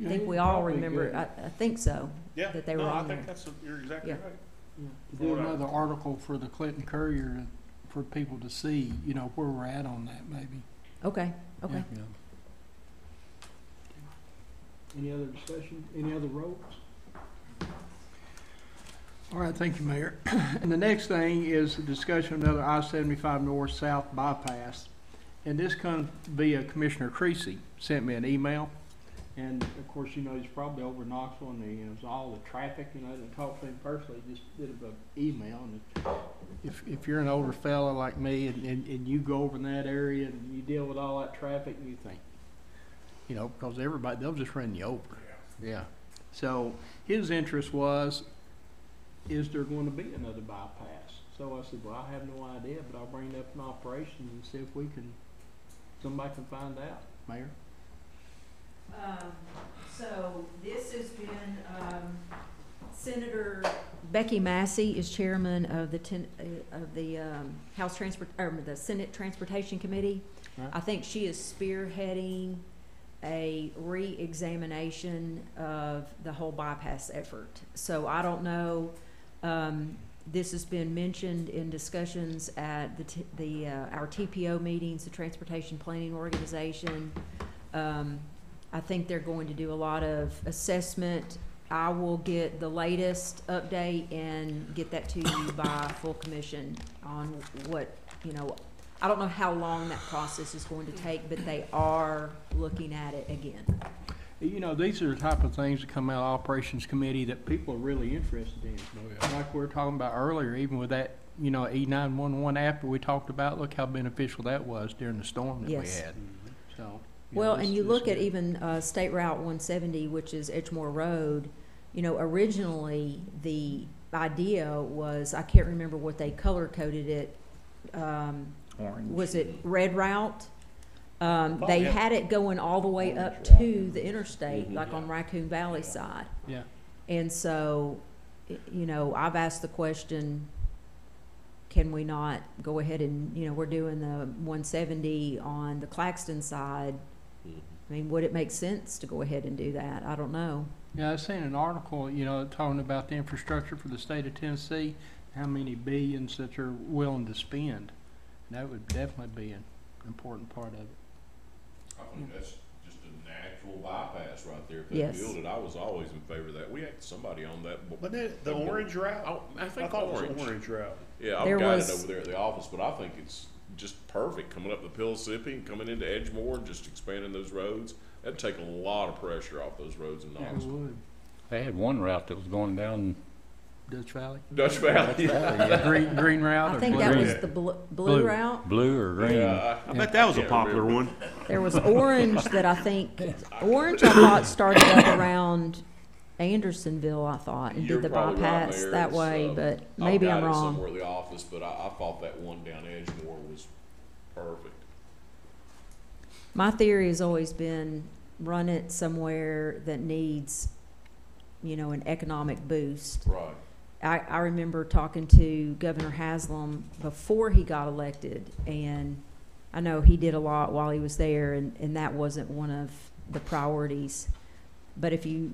think we all remember, I think so. Yeah, That they were no, I on think there. you're exactly Yeah. right. Do another article for the Clinton Courier for people to see, you know, where we're at on that, maybe. Okay, okay. Yeah. Any other discussion? Any other roads? All right, thank you, Mayor. And the next thing is a discussion of another I-75 north-south bypass. And this comes via Commissioner Creasy, sent me an email. And of course, you know, he's probably over in Knoxville and he knows all the traffic, you know, I didn't talk to him personally, just did an email. And if you're an older fella like me and you go over in that area and you deal with all that traffic, you think, you know, because everybody, they'll just run you over. Yeah. So his interest was, is there going to be another bypass? So I said, well, I have no idea, but I'll bring it up in operation and see if somebody can find out. Mayor? So this has been, Senator Becky Massey is chairman of the the Senate Transportation Committee. Right. I think she is spearheading a re-examination of the whole bypass effort. So I don't know, this has been mentioned in discussions at our TPO meetings, the Transportation Planning Organization. I think they're going to do a lot of assessment. I will get the latest update and get that to you by full commission on what, you know, I don't know how long that process is going to take, but they are looking at it again. You know, these are the type of things that come out of Operations Committee that people are really interested in. Like we were talking about earlier, even with that, you know, E911 app that we talked about, look how beneficial that was during the storm that we Yes. had. So. Well, this- and you this look is at good. even State Route 170, which is Edgemore Road, you know, originally the idea was, I can't remember what they color coded it, Orange. was it Red Route? They yeah. had it going all the way up Orange route. to the interstate, Mhm. like on Raccoon Valley side. Yeah. And so, you know, I've asked the question, can we not go ahead and, you know, we're doing the 170 on the Claxton side. I mean, would it make sense to go ahead and do that? I don't know. Yeah, I seen an article, you know, talking about the infrastructure for the state of Tennessee, how many billions that they're willing to spend. That would definitely be an important part of it. I think that's just a natural bypass right there. If they Yes. build it, I was always in favor of that. We had somebody on that. But the orange route? I think thought it orange. was orange route. Yeah, There I've got was- it over there at the office, but I think it's just perfect coming up the Pillsippi and coming into Edgemore and just expanding those roads. That'd take a lot of pressure off those roads in It Knoxville. would. They had one route that was going down Dutch Valley? Dutch Valley. Green route I or think blue? that Green. was the blue Blue. route. blue or green. Yeah, I bet that was a can't popular remember. one. There was orange that I think, orange I thought started up around Andersonville, I thought, and You're did the probably right, bypass Mayor. that It's, way, but maybe I'm I've got it wrong. somewhere at the office, but I thought that one down Edgemore was perfect. My theory has always been run it somewhere that needs, you know, an economic boost. Right. I remember talking to Governor Haslam before he got elected, and I know he did a lot while he was there, and that wasn't one of the priorities. But if you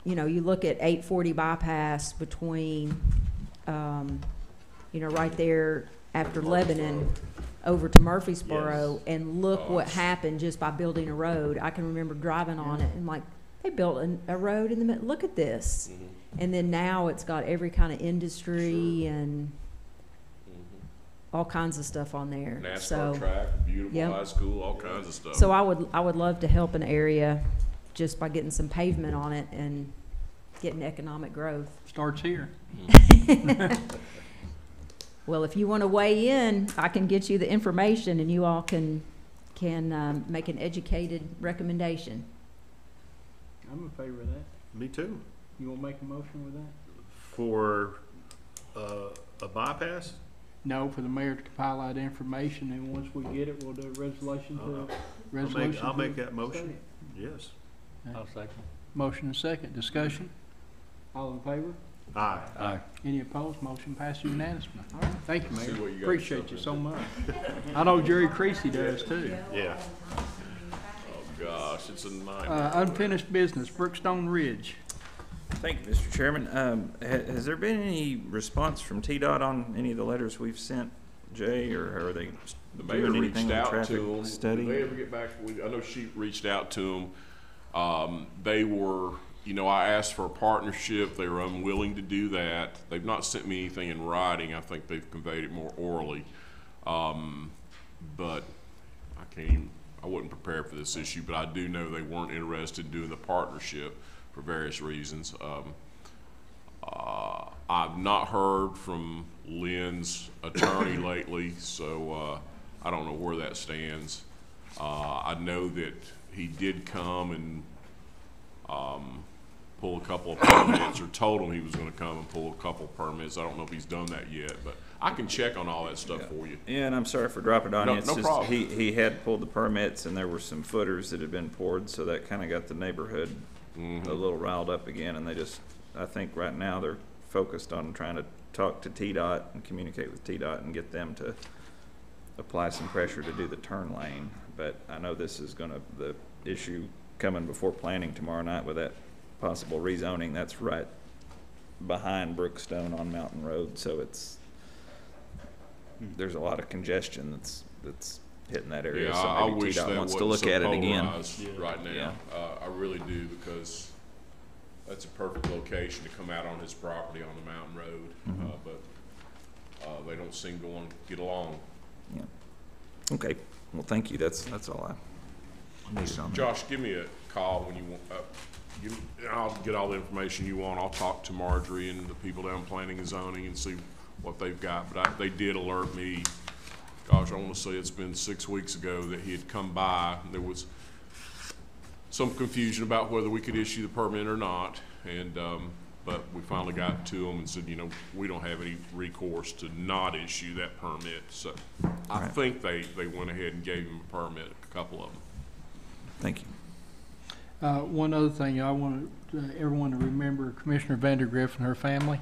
know, you look at 840 bypass between, you know, right there after Lebanon over to Murfreesboro, and look what happened just by building a road. I can remember driving on it and like, they built a road in the middle, look at this. Mhm. And then now it's got every kind of industry and Mhm. all kinds of stuff on there. NASCAR So, track, beautiful Yep. high school, all kinds of stuff. so I would love to help an area just by getting some pavement on it and getting economic growth. Starts here. Well, if you want to weigh in, I can get you the information and you all can make an educated recommendation. I'm in favor of that. Me too. You want to make a motion with that? For a bypass? No, for the mayor to compile that information, and once we get it, we'll do a resolution to, resolution. I'll to make that motion. study it. Yes. I'll second. Motion and second, discussion. All in favor? Aye. Aye. Any opposed? Motion passes unanimously. All right, thank you, See what Mayor. you got Appreciate you yourself so much. I know Jerry Creasy does too. Yeah. Oh, gosh, it's a nightmare. Unfinished business, Brookstone Ridge. Thank you, Mr. Chairman. Has there been any response from TDOT on any of the letters we've sent, Jay, or are they The mayor doing reached anything on out traffic to them. study? Did they ever get back? I know she reached out to them. They were, you know, I asked for a partnership. They were unwilling to do that. They've not sent me anything in writing. I think they've conveyed it more orally. But I can't even, I wasn't prepared for this issue, but I do know they weren't interested in doing the partnership for various reasons. I've not heard from Lynn's attorney lately, so I don't know where that stands. I know that he did come and pull a couple of permits, or told him he was gonna come and pull a couple permits. I don't know if he's done that yet, but I can check on all that stuff for you. Yeah, and I'm sorry for dropping it on No- you. It's no just, problem. he had pulled the permits and there were some footers that had been poured, so that kinda got the neighborhood a little riled up again, and they just, I think right now they're focused on trying to talk to TDOT and communicate with TDOT and get them to apply some pressure to do the turn lane. But I know this is gonna, the issue coming before planning tomorrow night with that possible rezoning, that's right behind Brookstone on Mountain Road, so it's, there's a lot of congestion that's hitting that area, Yeah, so I maybe wish TDOT that wants to wasn't look so at it again. polarized right now. I really do, because that's a perfect location to come out on his property on the mountain road, but they don't seem to want to get along. Yeah. Okay, well, thank you, that's all I needed on that. Josh, give me a call when you want, I'll get all the information you want. I'll talk to Marjorie and the people down planning and zoning and see what they've got. But they did alert me, gosh, I want to say it's been 6 weeks ago that he had come by. There was some confusion about whether we could issue the permit or not. And, but we finally got to him and said, you know, we don't have any recourse to not issue that permit. So I Right. think they went ahead and gave him a permit, a couple of them. Thank you. One other thing, I want everyone to remember Commissioner Vandergriff and her family.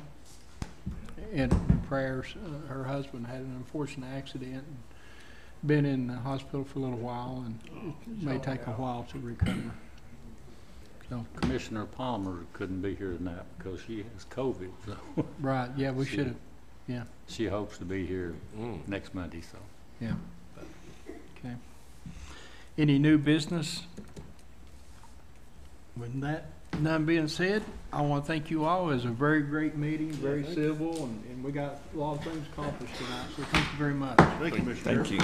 And prayers, her husband had an unfortunate accident, and been in the hospital for a little while, and it may take a while to recover. So, Commissioner Palmer couldn't be here tonight because she has COVID, so right, yeah, we should have, yeah, she hopes to be here next Monday, so. yeah. Okay. Any new business? With that, none being said, I want to thank you all. It was a very great meeting, very civil, and we got a lot of things accomplished tonight, so thank you very much. Thank you, Mr. Chair. Thank you.